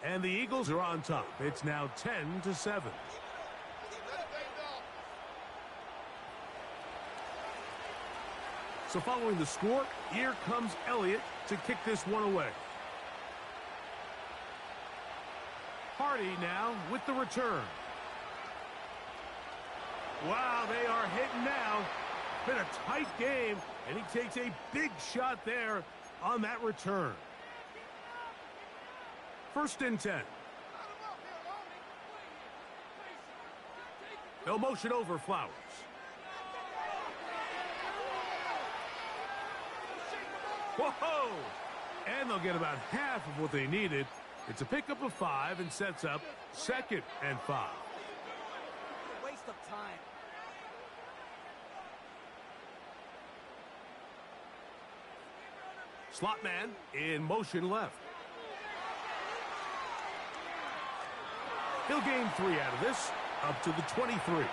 And the Eagles are on top. It's now 10-7. So following the score, here comes Elliott to kick this one away. Hardy now with the return. Wow, they are hitting now. Been a tight game, and he takes a big shot there on that return. 1st and 10. They'll motion over Flowers. Whoa! And they'll get about half of what they needed. It's a pickup of 5 and sets up 2nd and 5. Waste of time. Slot man in motion left. He'll gain 3 out of this, up to the 23.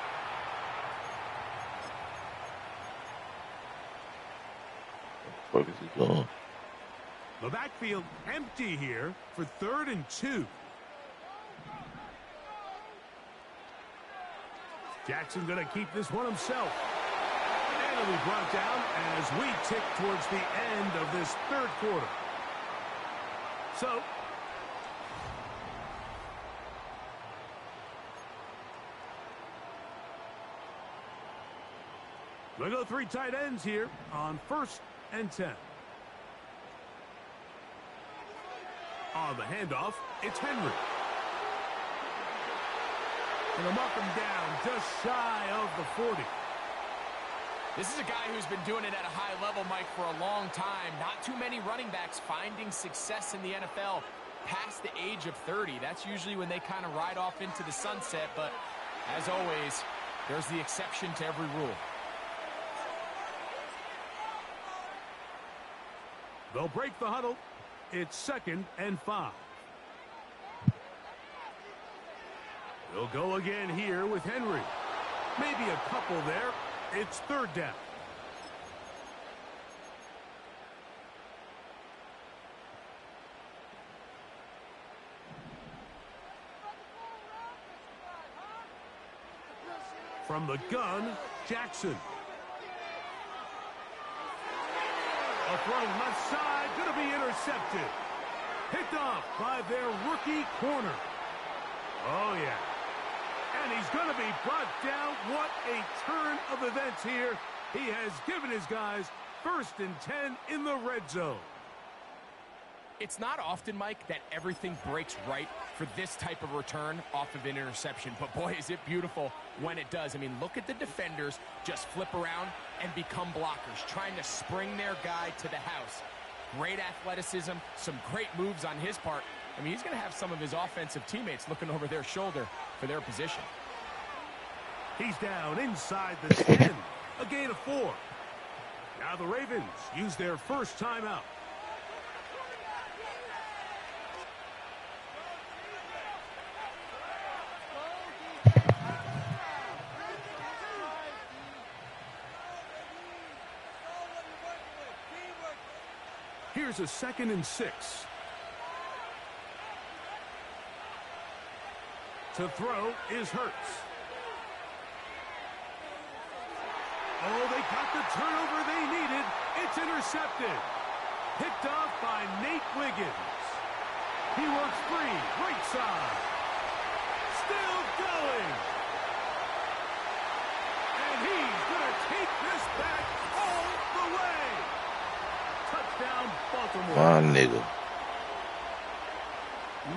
Where is he going? The backfield empty here for 3rd and 2. Jackson going to keep this one himself. And he'll be brought down as we tick towards the end of this 3rd quarter. So, they'll go 3 tight ends here on 1st and 10. On the handoff, it's Henry. And they'll mark him down just shy of the 40. This is a guy who's been doing it at a high level, Mike, for a long time. Not too many running backs finding success in the NFL past the age of 30. That's usually when they kind of ride off into the sunset, but as always, there's the exception to every rule. They'll break the huddle. It's 2nd and 5. They'll go again here with Henry. Maybe a couple there. It's 3rd down. From the gun, Jackson. A throw left side, going to be intercepted. Picked off by their rookie corner. Oh, yeah. And he's going to be brought down. What a turn of events here. He has given his guys 1st and 10 in the red zone. It's not often, Mike, that everything breaks right for this type of return off of an interception. But, boy, is it beautiful when it does. I mean, look at the defenders just flip around and become blockers, trying to spring their guy to the house. Great athleticism, some great moves on his part. I mean, he's going to have some of his offensive teammates looking over their shoulder for their position. He's down inside the 10. A gain of 4. Now the Ravens use their first timeout. Here's a 2nd and 6. To throw is Hurts. Oh, they got the turnover they needed. It's intercepted. Picked off by Nate Wiggins. He works free, right side. Still going. And he's going to take this back all the way. Touchdown, Baltimore. My nigga.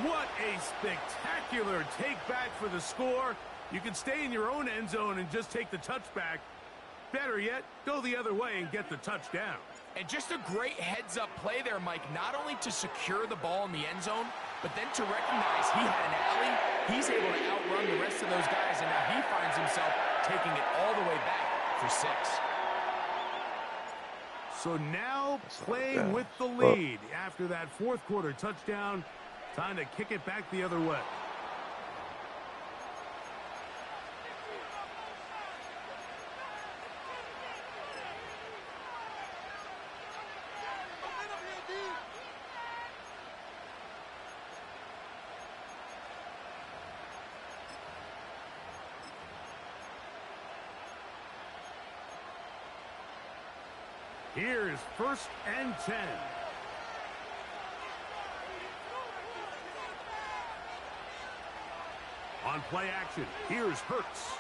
What a spectacular take back for the score. You can stay in your own end zone and just take the touchback. Better yet, go the other way and get the touchdown. And just a great heads-up play there, Mike, not only to secure the ball in the end zone, but then to recognize he had an alley, he's able to outrun the rest of those guys, and now he finds himself taking it all the way back for 6. So now playing with the lead after that fourth quarter touchdown, time to kick it back the other way. Here's 1st and 10. On play action, here's Hurts.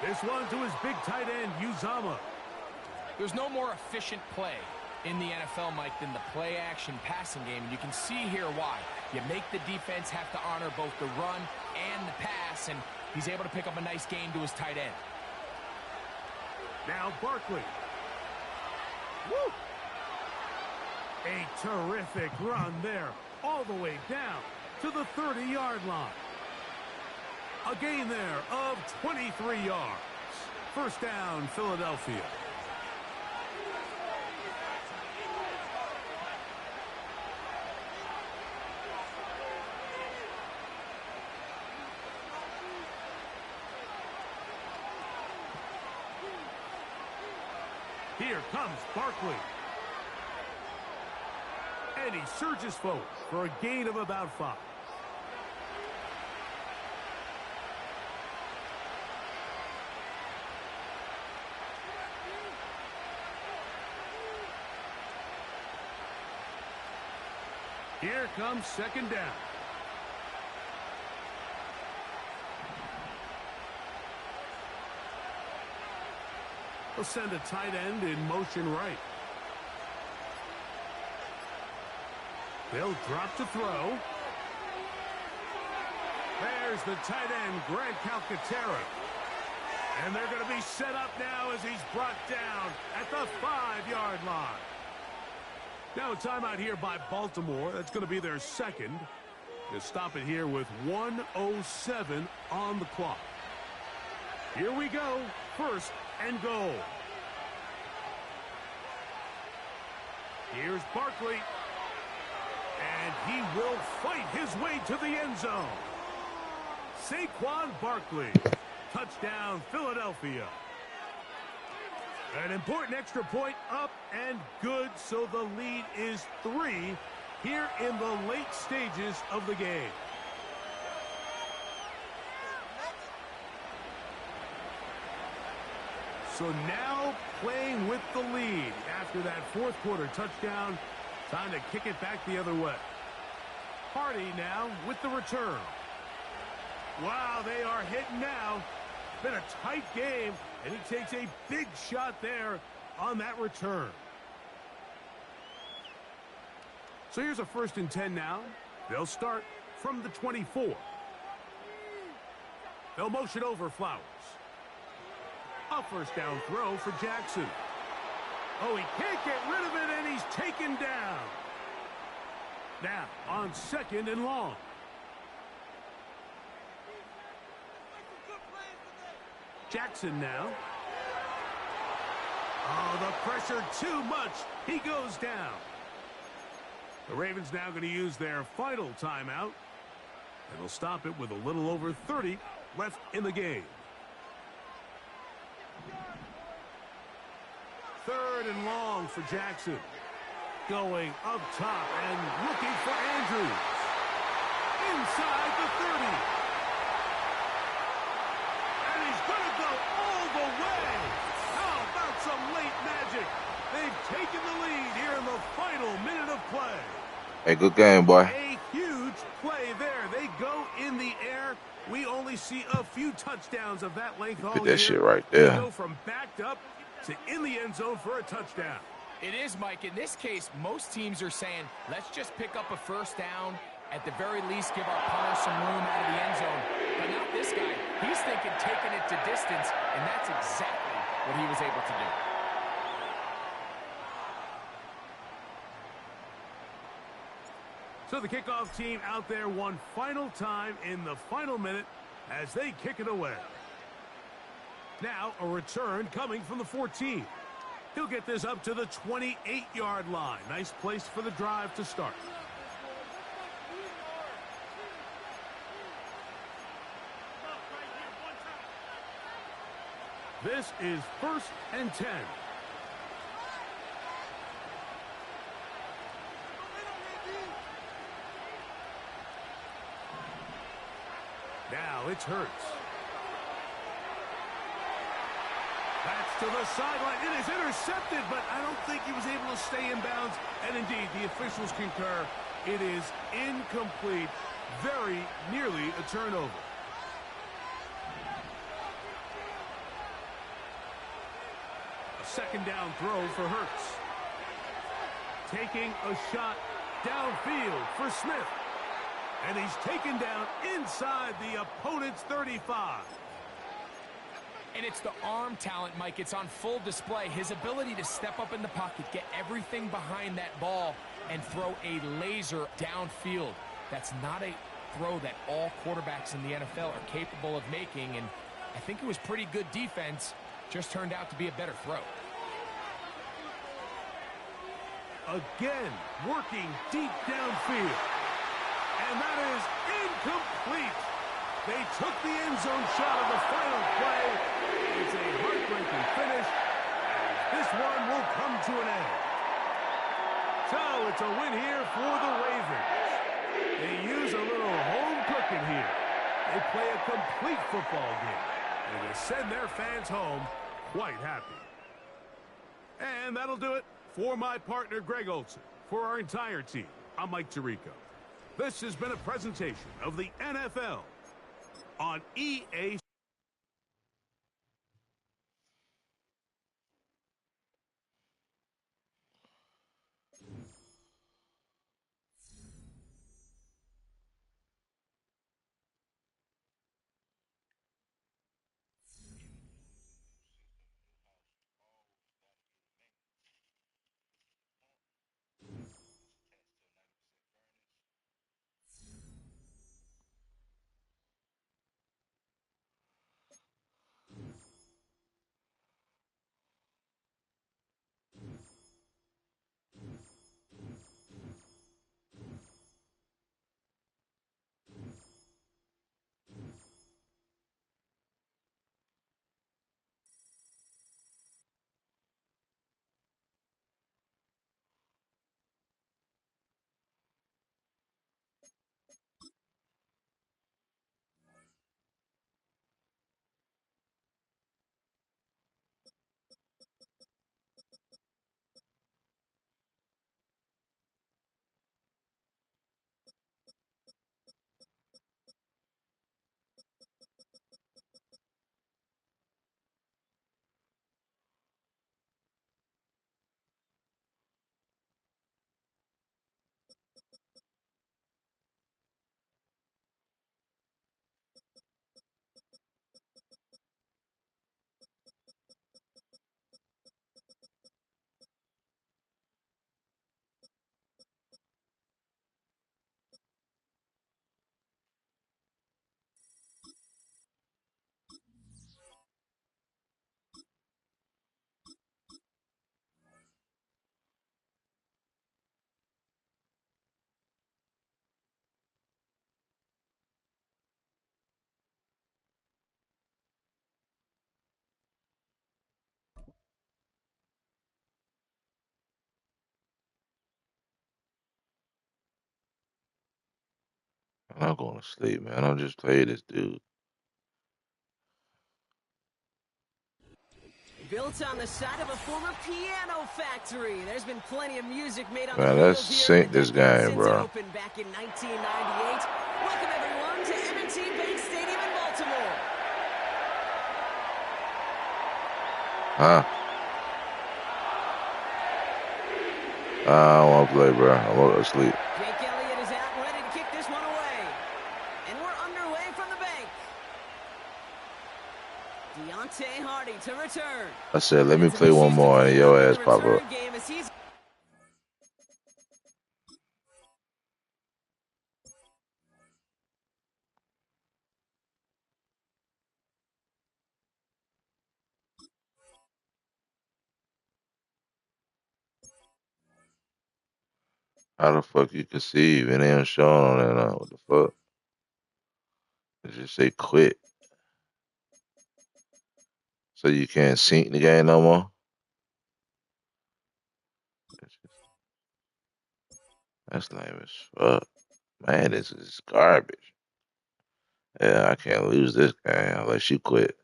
This one to his big tight end, Uzama. There's no more efficient play in the NFL, Mike, than the play-action passing game, and you can see here why. You make the defense have to honor both the run and the pass, and he's able to pick up a nice gain to his tight end. Now Barkley. Woo! A terrific run there, all the way down to the 30-yard line. A gain there of 23 yards. 1st down, Philadelphia. Here comes Barkley. And he surges forward for a gain of about 5. Here comes 2nd down. They'll send a tight end in motion right. They'll drop to throw. There's the tight end, Grant Calcaterra. And they're going to be set up now as he's brought down at the 5-yard line. Now a timeout here by Baltimore. That's going to be their 2nd. To stop it here with 1:07 on the clock. Here we go. 1st and goal. Here's Barkley. And he will fight his way to the end zone. Saquon Barkley. Touchdown, Philadelphia. An important extra point up and good, so the lead is 3 here in the late stages of the game. So now playing with the lead after that fourth quarter touchdown. Time to kick it back the other way. Hardy now with the return. Wow, they are hitting now. Been a tight game, and he takes a big shot there on that return. So here's a 1st and 10 now. They'll start from the 24. They'll motion over Flowers. A 1st down throw for Jackson. Oh, he can't get rid of it, and he's taken down. Now on 2nd and long. Jackson now. Oh, the pressure too much. He goes down. The Ravens now going to use their final timeout. And they'll stop it with a little over 30 left in the game. 3rd and long for Jackson. Going up top and looking for Andrews. Inside the 30. And he's going to go all the way. How about some late magic? They've taken the lead here in the final minute of play. Hey, good game, boy. A huge play there. They go in the air. We only see a few touchdowns of that length all year. Put that shit right there. They go from backed up to in the end zone for a touchdown. It is, Mike. In this case, most teams are saying, let's just pick up a 1st down At the very least, give our punter some room out of the end zone. But not this guy. He's thinking taking it to distance, and that's exactly what he was able to do. So the kickoff team out there one final time in the final minute as they kick it away. Now a return coming from the 14. He'll get this up to the 28-yard line. Nice place for the drive to start. This is 1st and 10. Now it's Hurts. That's to the sideline. It is intercepted, but I don't think he was able to stay in bounds. And indeed, the officials concur. It is incomplete. Very nearly a turnover. A second down throw for Hurts. Taking a shot downfield for Smith. And he's taken down inside the opponent's 35. And it's the arm talent, Mike. It's on full display. His ability to step up in the pocket, get everything behind that ball, and throw a laser downfield. That's not a throw that all quarterbacks in the NFL are capable of making. And I think it was pretty good defense. Just turned out to be a better throw. Again, working deep downfield. And that is incomplete. They took the end zone shot of the final play. It's a heartbreaking finish. This one will come to an end. So it's a win here for the Ravens. They use a little home cooking here. They play a complete football game. And they send their fans home quite happy. And that'll do it for my partner, Greg Olson. For our entire team, I'm Mike Tirico. This has been a presentation of the NFL on EA. I'm not going to sleep, man. I'll just play this dude. Built on the side of a former piano factory. There's been plenty of music made on Man, the let's field here sync in the this decade game, since bro. it opened back in 1998. Welcome, everyone, to M&T Bank Stadium in Baltimore. Huh? I don't want to play, bro. I'm going to sleep. Jake Elliott is out, ready to kick this one Deontay Hardy to return. I said, let me play one more and your ass pop up. How the fuck you conceive? It ain't showing on that. What the fuck? It just say quit. So you can't sync the game no more? That's lame as fuck. Man, this is garbage. Yeah, I can't lose this game unless you quit.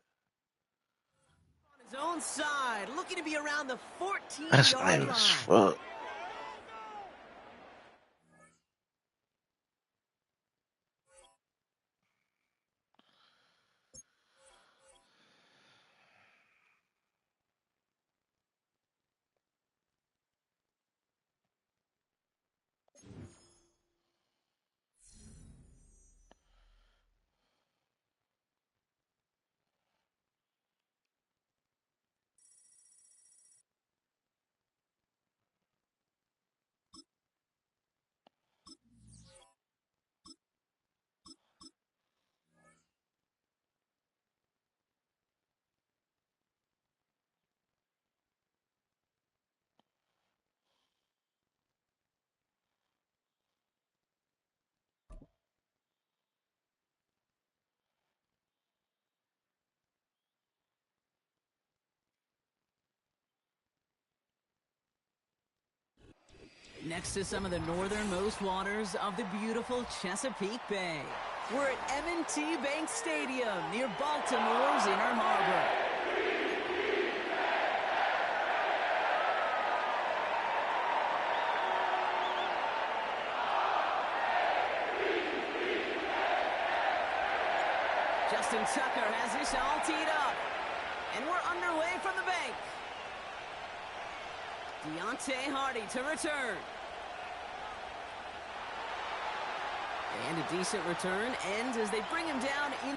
On his own side, looking to be around the 14-yard line. That's lame as fuck. Next to some of the northernmost waters of the beautiful Chesapeake Bay, we're at M&T Bank Stadium near Baltimore's Inner Harbor. Justin Tucker has this all teed up, and we're underway from the bank. Deontay Hardy to return. And a decent return ends as they bring him down in.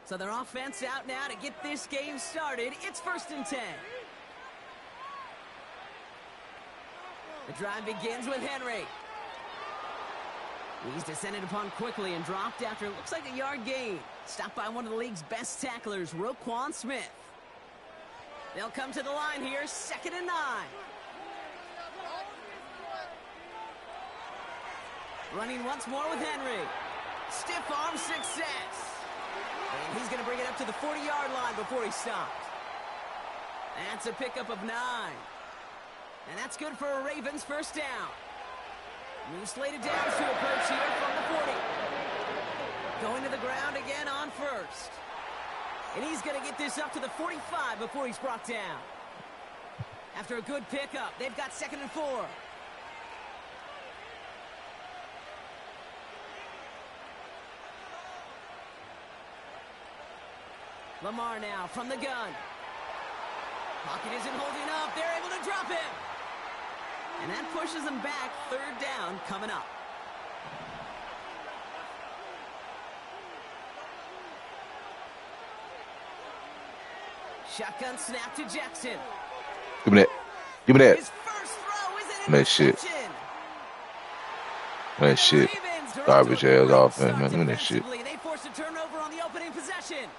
So their offense out now to get this game started. It's 1st and 10. The drive begins with Henry. He's descended upon quickly and dropped after it looks like a yard gain. Stopped by one of the league's best tacklers, Roquan Smith. They'll come to the line here, 2nd and 9. Running once more with Henry. Stiff arm success. And he's going to bring it up to the 40-yard line before he stopped. That's a pickup of 9. And that's good for a Ravens first down. New slated downs to approach here from the 40. Going to the ground again on first. And he's going to get this up to the 45 before he's brought down. After a good pickup, they've got 2nd and 4. Lamar now from the gun. Pocket isn't holding up. They're able to drop him. And that pushes them back. 3rd down coming up. Shotgun snap to Jackson. Give me that. Give me that. His first throw is an Man, shit. interception. Man, shit. Garbage ass offense, man. Give me that shit. They forced a turnover on the opening possession.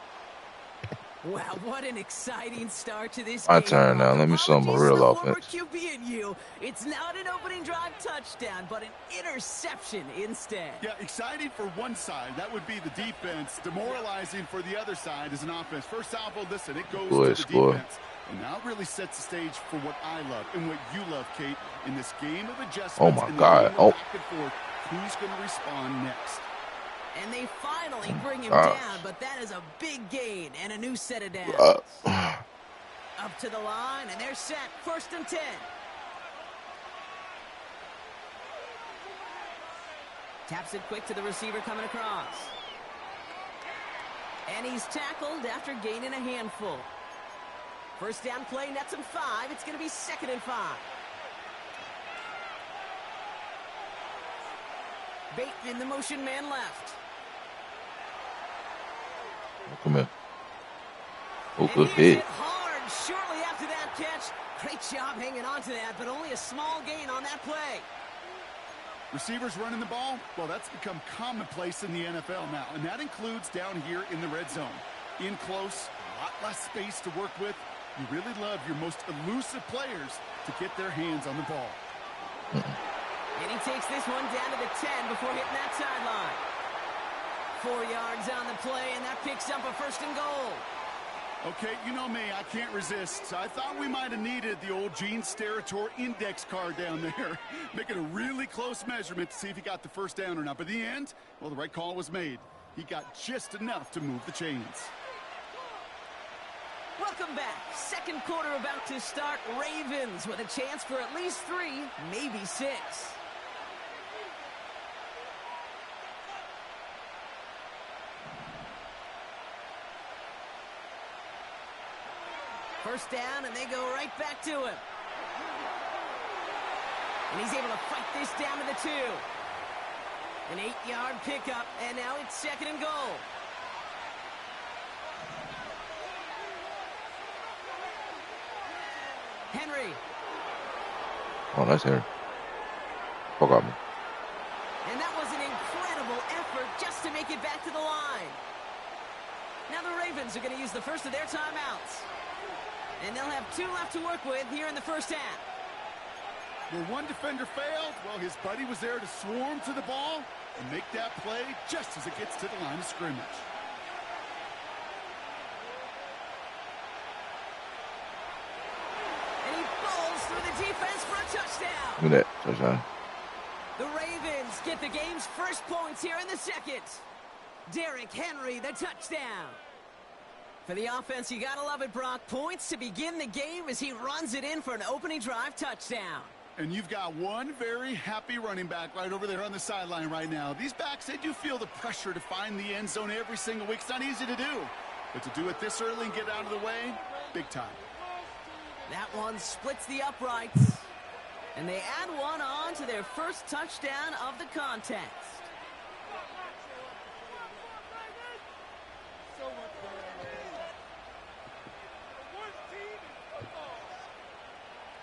Wow, what an exciting start to this My game. turn now. Let me show them a Apologies to real the former offense. QB in you. It's not an opening drive touchdown, but an interception instead. Yeah, exciting for one side. That would be the defense. Demoralizing for the other side as an offense. First salvo, listen, it goes to the defense. And now it really sets the stage for what I love and what you love, Kate, in this game of adjustments. Oh, my God. Oh. Back and forth. Who's going to respond next? And they finally bring him down, but that is a big gain and a new set of downs. Up to the line, and they're set. 1st and 10. Taps it quick to the receiver coming across. And he's tackled after gaining a handful. First down play, nets him 5. It's going to be 2nd and 5. Bateman, the motion man left. Come here. Oh, And good he hit. hit hard shortly after that catch. Great job hanging on to that, but only a small gain on that play. Receivers running the ball, well, that's become commonplace in the NFL now, and that includes down here in the red zone. In close, a lot less space to work with. You really love your most elusive players to get their hands on the ball. And he takes this one down to the 10 before hitting that sideline. 4 yards on the play, and that picks up a 1st and goal. Okay, you know me, I can't resist. I thought we might have needed the old Gene Steratore index card down there. Making a really close measurement to see if he got the first down or not. But in the end, well, the right call was made. He got just enough to move the chains. Welcome back. 2nd quarter about to start. Ravens with a chance for at least 3, maybe 6. First down, and they go right back to him. And he's able to fight this down to the 2. An 8-yard pickup, and now it's 2nd and goal. Henry. Oh, that's Henry. Fuck out me. And that was an incredible effort just to make it back to the line. Now the Ravens are going to use the first of their timeouts. And they'll have 2 left to work with here in the first half. Where one defender failed, well, his buddy was there to swarm to the ball and make that play just as it gets to the line of scrimmage. And he falls through the defense for a touchdown. Look at that. Touchdown. The Ravens get the game's first points here in the 2nd. Derrick Henry, the touchdown. For the offense, you gotta love it, Brock. Points to begin the game as he runs it in for an opening drive touchdown. And you've got one very happy running back right over there on the sideline right now. These backs, they do feel the pressure to find the end zone every single week. It's not easy to do. But to do it this early and get out of the way, big time. That one splits the uprights. And they add one on to their first touchdown of the contest.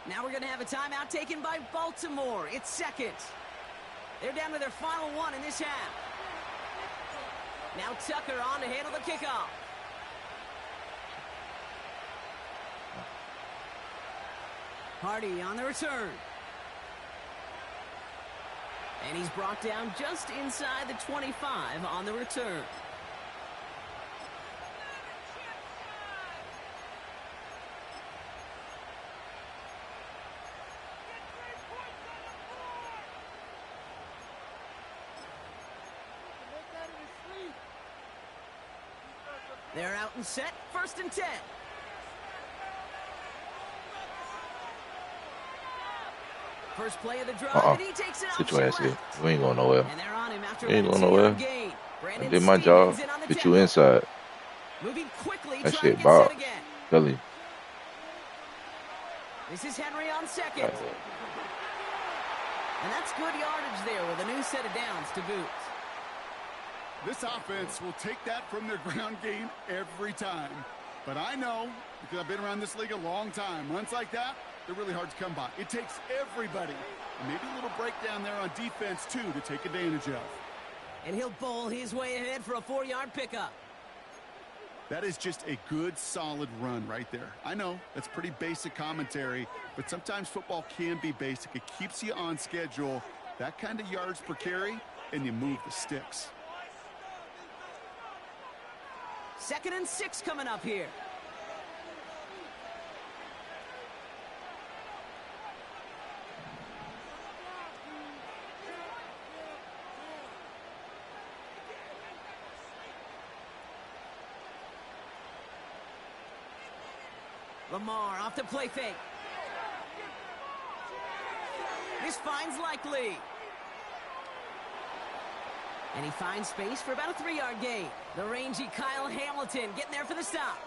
Now we're going to have a timeout taken by Baltimore. It's 2nd. They're down to their final 1 in this half. Now Tucker on to handle the kickoff. Hardy on the return. And he's brought down just inside the 25 on the return. They're out and set. 1st and 10. First play of the drive, and he takes it Get your ass here. You ain't going nowhere. And they're on him after You ain't going nowhere. I did my job. Get you inside. Moving quickly, That trying shit to get Bob. set again. Kelly. This is Henry on 2nd. And that's good yardage there with a new set of downs to boot. This offense will take that from their ground game every time. But I know, because I've been around this league a long time, runs like that, they're really hard to come by. It takes everybody, and maybe a little breakdown there on defense, too, to take advantage of. And he'll bowl his way ahead for a 4-yard pickup. That is just a good, solid run right there. I know, that's pretty basic commentary, but sometimes football can be basic. It keeps you on schedule, that kind of yards per carry, and you move the sticks. 2nd and 6 coming up here. Lamar off the play fake. This finds likely. And he finds space for about a 3-yard gain. The rangy Kyle Hamilton getting there for the stop.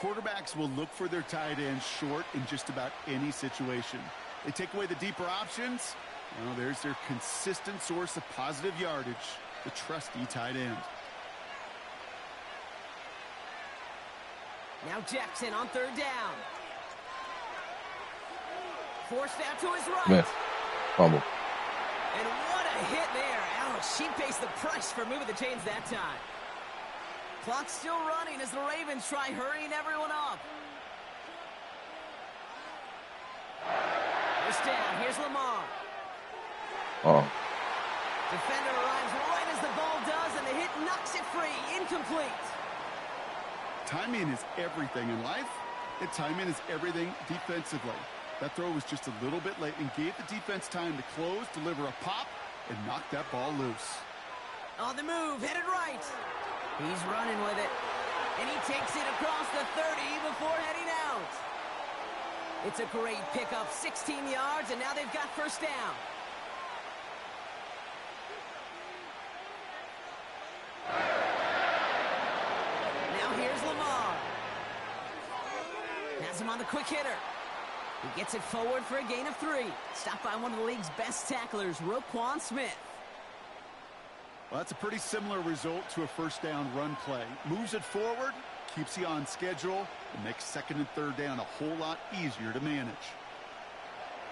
Quarterbacks will look for their tight end short in just about any situation. They take away the deeper options. Well, there's their consistent source of positive yardage, the trusty tight end. Now Jackson on 3rd down. Forced out to his right. Man. Fumble. And what a hit there. Ouch, she pays the price for moving the chains that time. Clock's still running as the Ravens try hurrying everyone up. 1st down, here's Lamar. Oh. Defender arrives right as the ball does, and the hit knocks it free. Incomplete. Timing is everything in life, and timing is everything defensively. That throw was just a little bit late and gave the defense time to close, deliver a pop, and knock that ball loose. On the move, headed right. He's running with it, and he takes it across the 30 before heading out. It's a great pickup, 16 yards, and now they've got 1st down. Here's Lamar. Has him on the quick hitter. He gets it forward for a gain of 3. Stopped by one of the league's best tacklers, Roquan Smith. Well, that's a pretty similar result to a 1st down run play. Moves it forward, keeps you on schedule, and makes 2nd and 3rd down a whole lot easier to manage.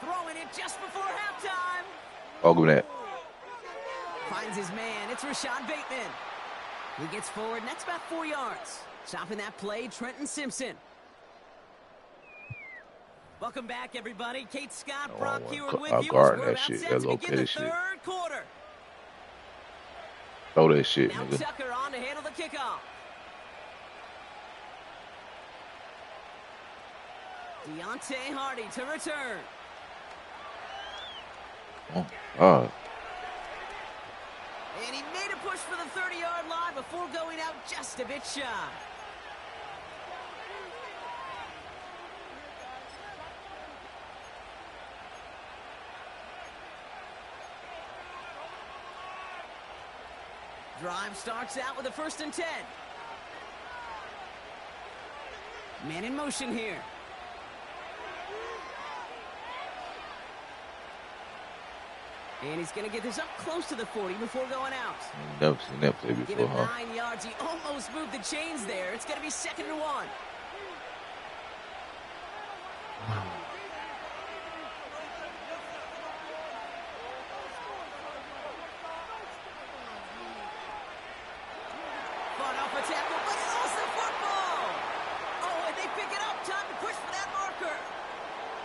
Throwing it just before halftime. I'll go that. Finds his man. It's Rashad Bateman. He gets forward, and that's about 4 yards. Stopping that play, Trenton Simpson. Welcome back, everybody. Kate Scott, Brock Hewitt with you. Guard We're that about shit. set That to low begin the petty shit. 3rd quarter. Throw that shit, Now nigga. Tucker on to handle the kickoff. Deontay Hardy to return. Oh, God. And he made a push for the 30-yard line before going out just a bit shy. Drive starts out with a 1st and 10. Man in motion here. And he's going to get this up close to the 40 before going out. Never seen that play Give before, him huh? 9 yards. He almost moved the chains there. It's going to be 2nd and 1. Fought off a tackle, but he lost the football. Oh, and they pick it up. Time to push for that marker.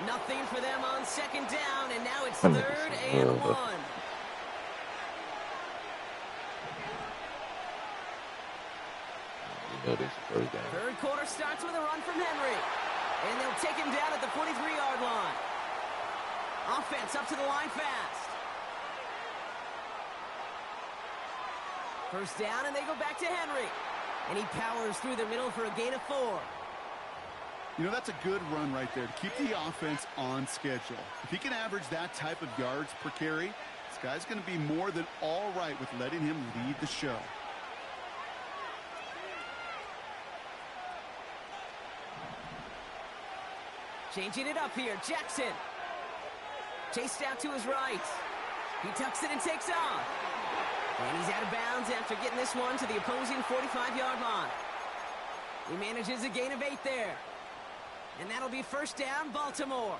Nothing for them on 2nd down, and now it's 3rd and 1. You know this is 1st down. 3rd quarter starts with a run from Henry. And they'll take him down at the 43-yard line. Offense up to the line fast. 1st down, and they go back to Henry. And he powers through the middle for a gain of 4. You know, that's a good run right there to keep the offense on schedule. If he can average that type of yards per carry, this guy's going to be more than all right with letting him lead the show. Changing it up here, Jackson. Chased out to his right. He tucks it and takes off. And he's out of bounds after getting this one to the opposing 45-yard line. He manages a gain of 8 there. And that'll be 1st down, Baltimore.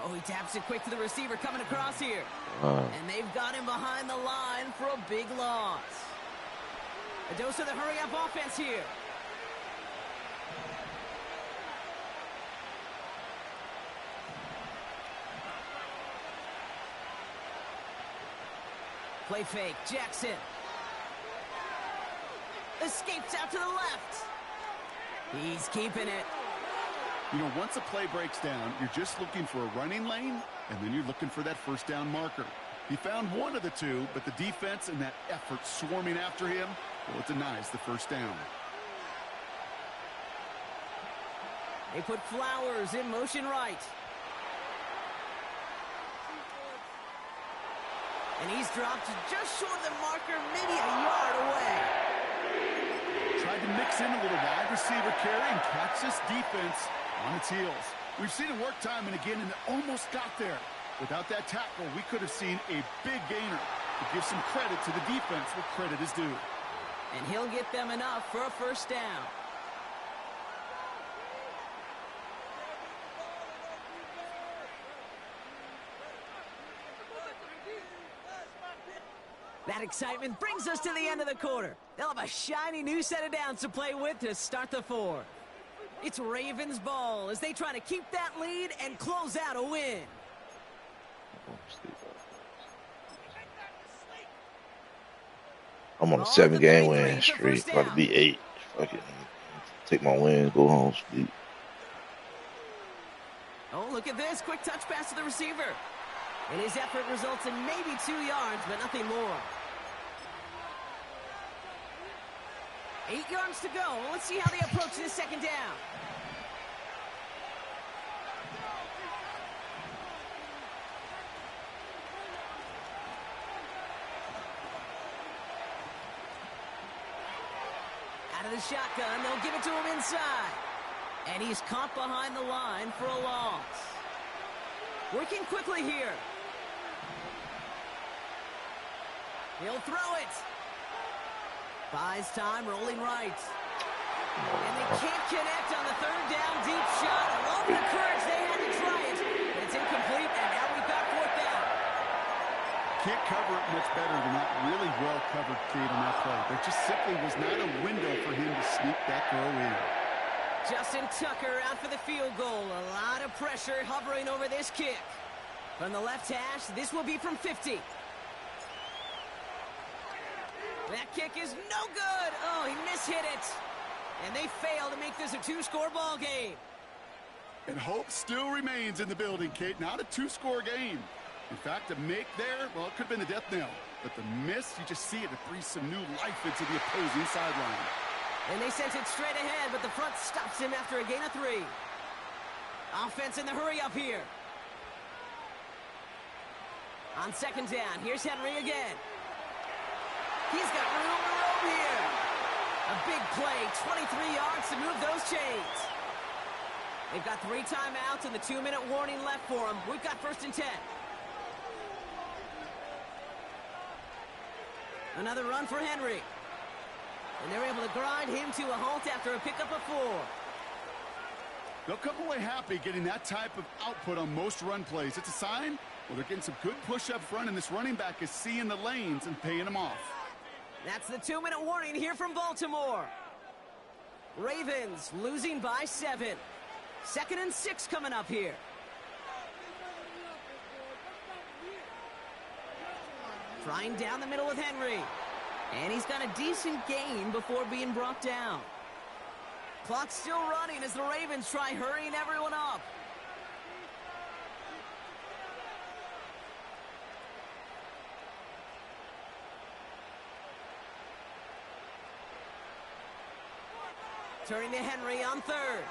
Oh, he taps it quick to the receiver coming across here. And they've got him behind the line for a big loss. A dose of the hurry-up offense here. Play fake, Jackson. Escapes out to the left. He's keeping it. You know, once a play breaks down, you're just looking for a running lane, and then you're looking for that first down marker. He found one of the two, but the defense and that effort swarming after him, well, it denies the first down. They put Flowers in motion right. And he's dropped just short of the marker, maybe a yard away. Tried to mix in a little wide receiver carry and catch this defense on its heels. We've seen it work time and again, and it almost got there. Without that tackle, we could have seen a big gainer. To give some credit to the defense where credit is due. And he'll get them enough for a first down. That excitement brings us to the end of the quarter. They'll have a shiny new set of downs to play with to start the fourth. It's Ravens ball as they try to keep that lead and close out a win. I'm on a 7-game win streak. About to be 8. Fucking take my win, go home, sleep. Oh, look at this. Quick touch pass to the receiver. And his effort results in maybe 2 yards, but nothing more. 8 yards to go. Let's see how they approach this second down. Out of the shotgun, they'll give it to him inside. And he's caught behind the line for a loss. Working quickly here. He'll throw it. Buys time, rolling right. And they can't connect on the third down deep shot. I love the courage they had to try it. But it's incomplete, and now we've got fourth down. Can't cover it much better than that really well-covered kid on that play. There just simply was not a window for him to sneak that throw in. Justin Tucker out for the field goal. A lot of pressure hovering over this kick. From the left hash, this will be from 50. That kick is no good. Oh, he mishit it. And they fail to make this a 2-score ball game. And hope still remains in the building, Kate. Not a 2-score game. In fact, a make there, well, it could have been the death knell. But the miss, you just see it. It breathes some new life into the opposing sideline. And they sent it straight ahead, but the front stops him after a gain of 3. Offense in the hurry up here. On second down, here's Henry again. He's got room to roam here. A big play, 23 yards to move those chains. They've got 3 timeouts and the 2-minute warning left for them. We've got first and 10. Another run for Henry. And they're able to grind him to a halt after a pickup of 4. They'll come away happy getting that type of output on most run plays. It's a sign, well, they're getting some good push up front, and this running back is seeing the lanes and paying them off. That's the 2-minute warning here from Baltimore. Ravens losing by 7. 2nd and 6 coming up here. Trying down the middle with Henry. And he's got a decent gain before being brought down. Clock's still running as the Ravens try hurrying everyone up. Turning to Henry on 3rd.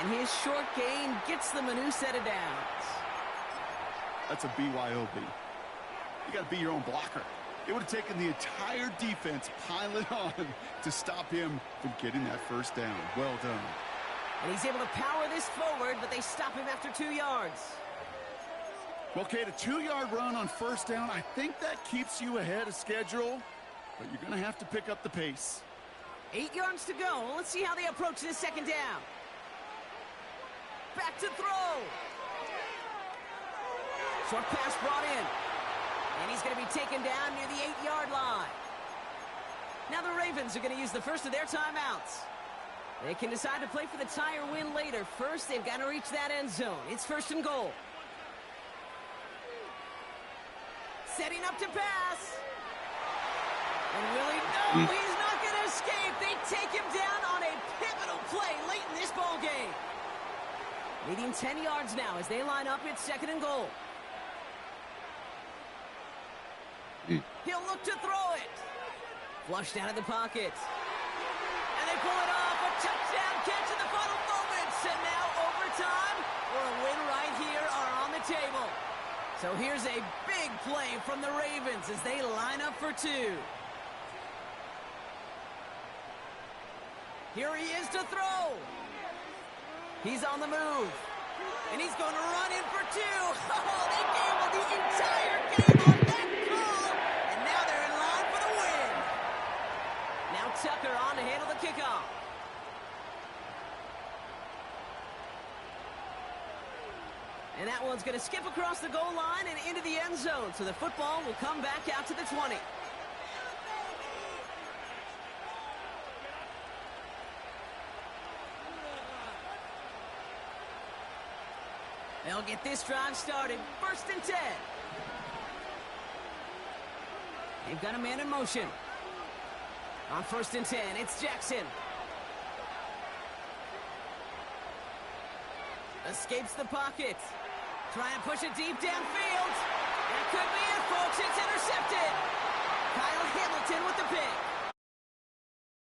And his short gain gets them a new set of downs. That's a BYOB. You got to be your own blocker. It would have taken the entire defense piling on to stop him from getting that first down. Well done. And he's able to power this forward, but they stop him after 2 yards. Well, Kate, a 2-yard run on first down, I think that keeps you ahead of schedule, but you're going to have to pick up the pace. 8 yards to go. Let's see how they approach this second down. Back to throw. Short pass brought in. And he's going to be taken down near the 8-yard line. Now the Ravens are going to use the first of their timeouts. They can decide to play for the tie or win later. First, they've got to reach that end zone. It's 1st and goal. Setting up to pass. And will he? No, he's not going to escape. They take him down on a pivotal play late in this ball game. Leading 10 yards now as they line up. It's 2nd and goal. He'll look to throw it. Flushed out of the pocket. And they pull it off. A touchdown catch in the final moments. And now overtime or a win right here are on the table. So here's a big play from the Ravens as they line up for 2. Here he is to throw. He's on the move. And he's going to run in for 2. Oh, they gambled the entire game on that call. And now they're in line for the win. Now Tucker on to handle the kickoff. And that one's going to skip across the goal line and into the end zone. So the football will come back out to the 20. They'll get this drive started. 1st and 10. They've got a man in motion. On 1st and 10, it's Jackson. Escapes the pocket. Trying to push it deep downfield. That could be it, folks. It's intercepted. Kyle Hamilton with the pick.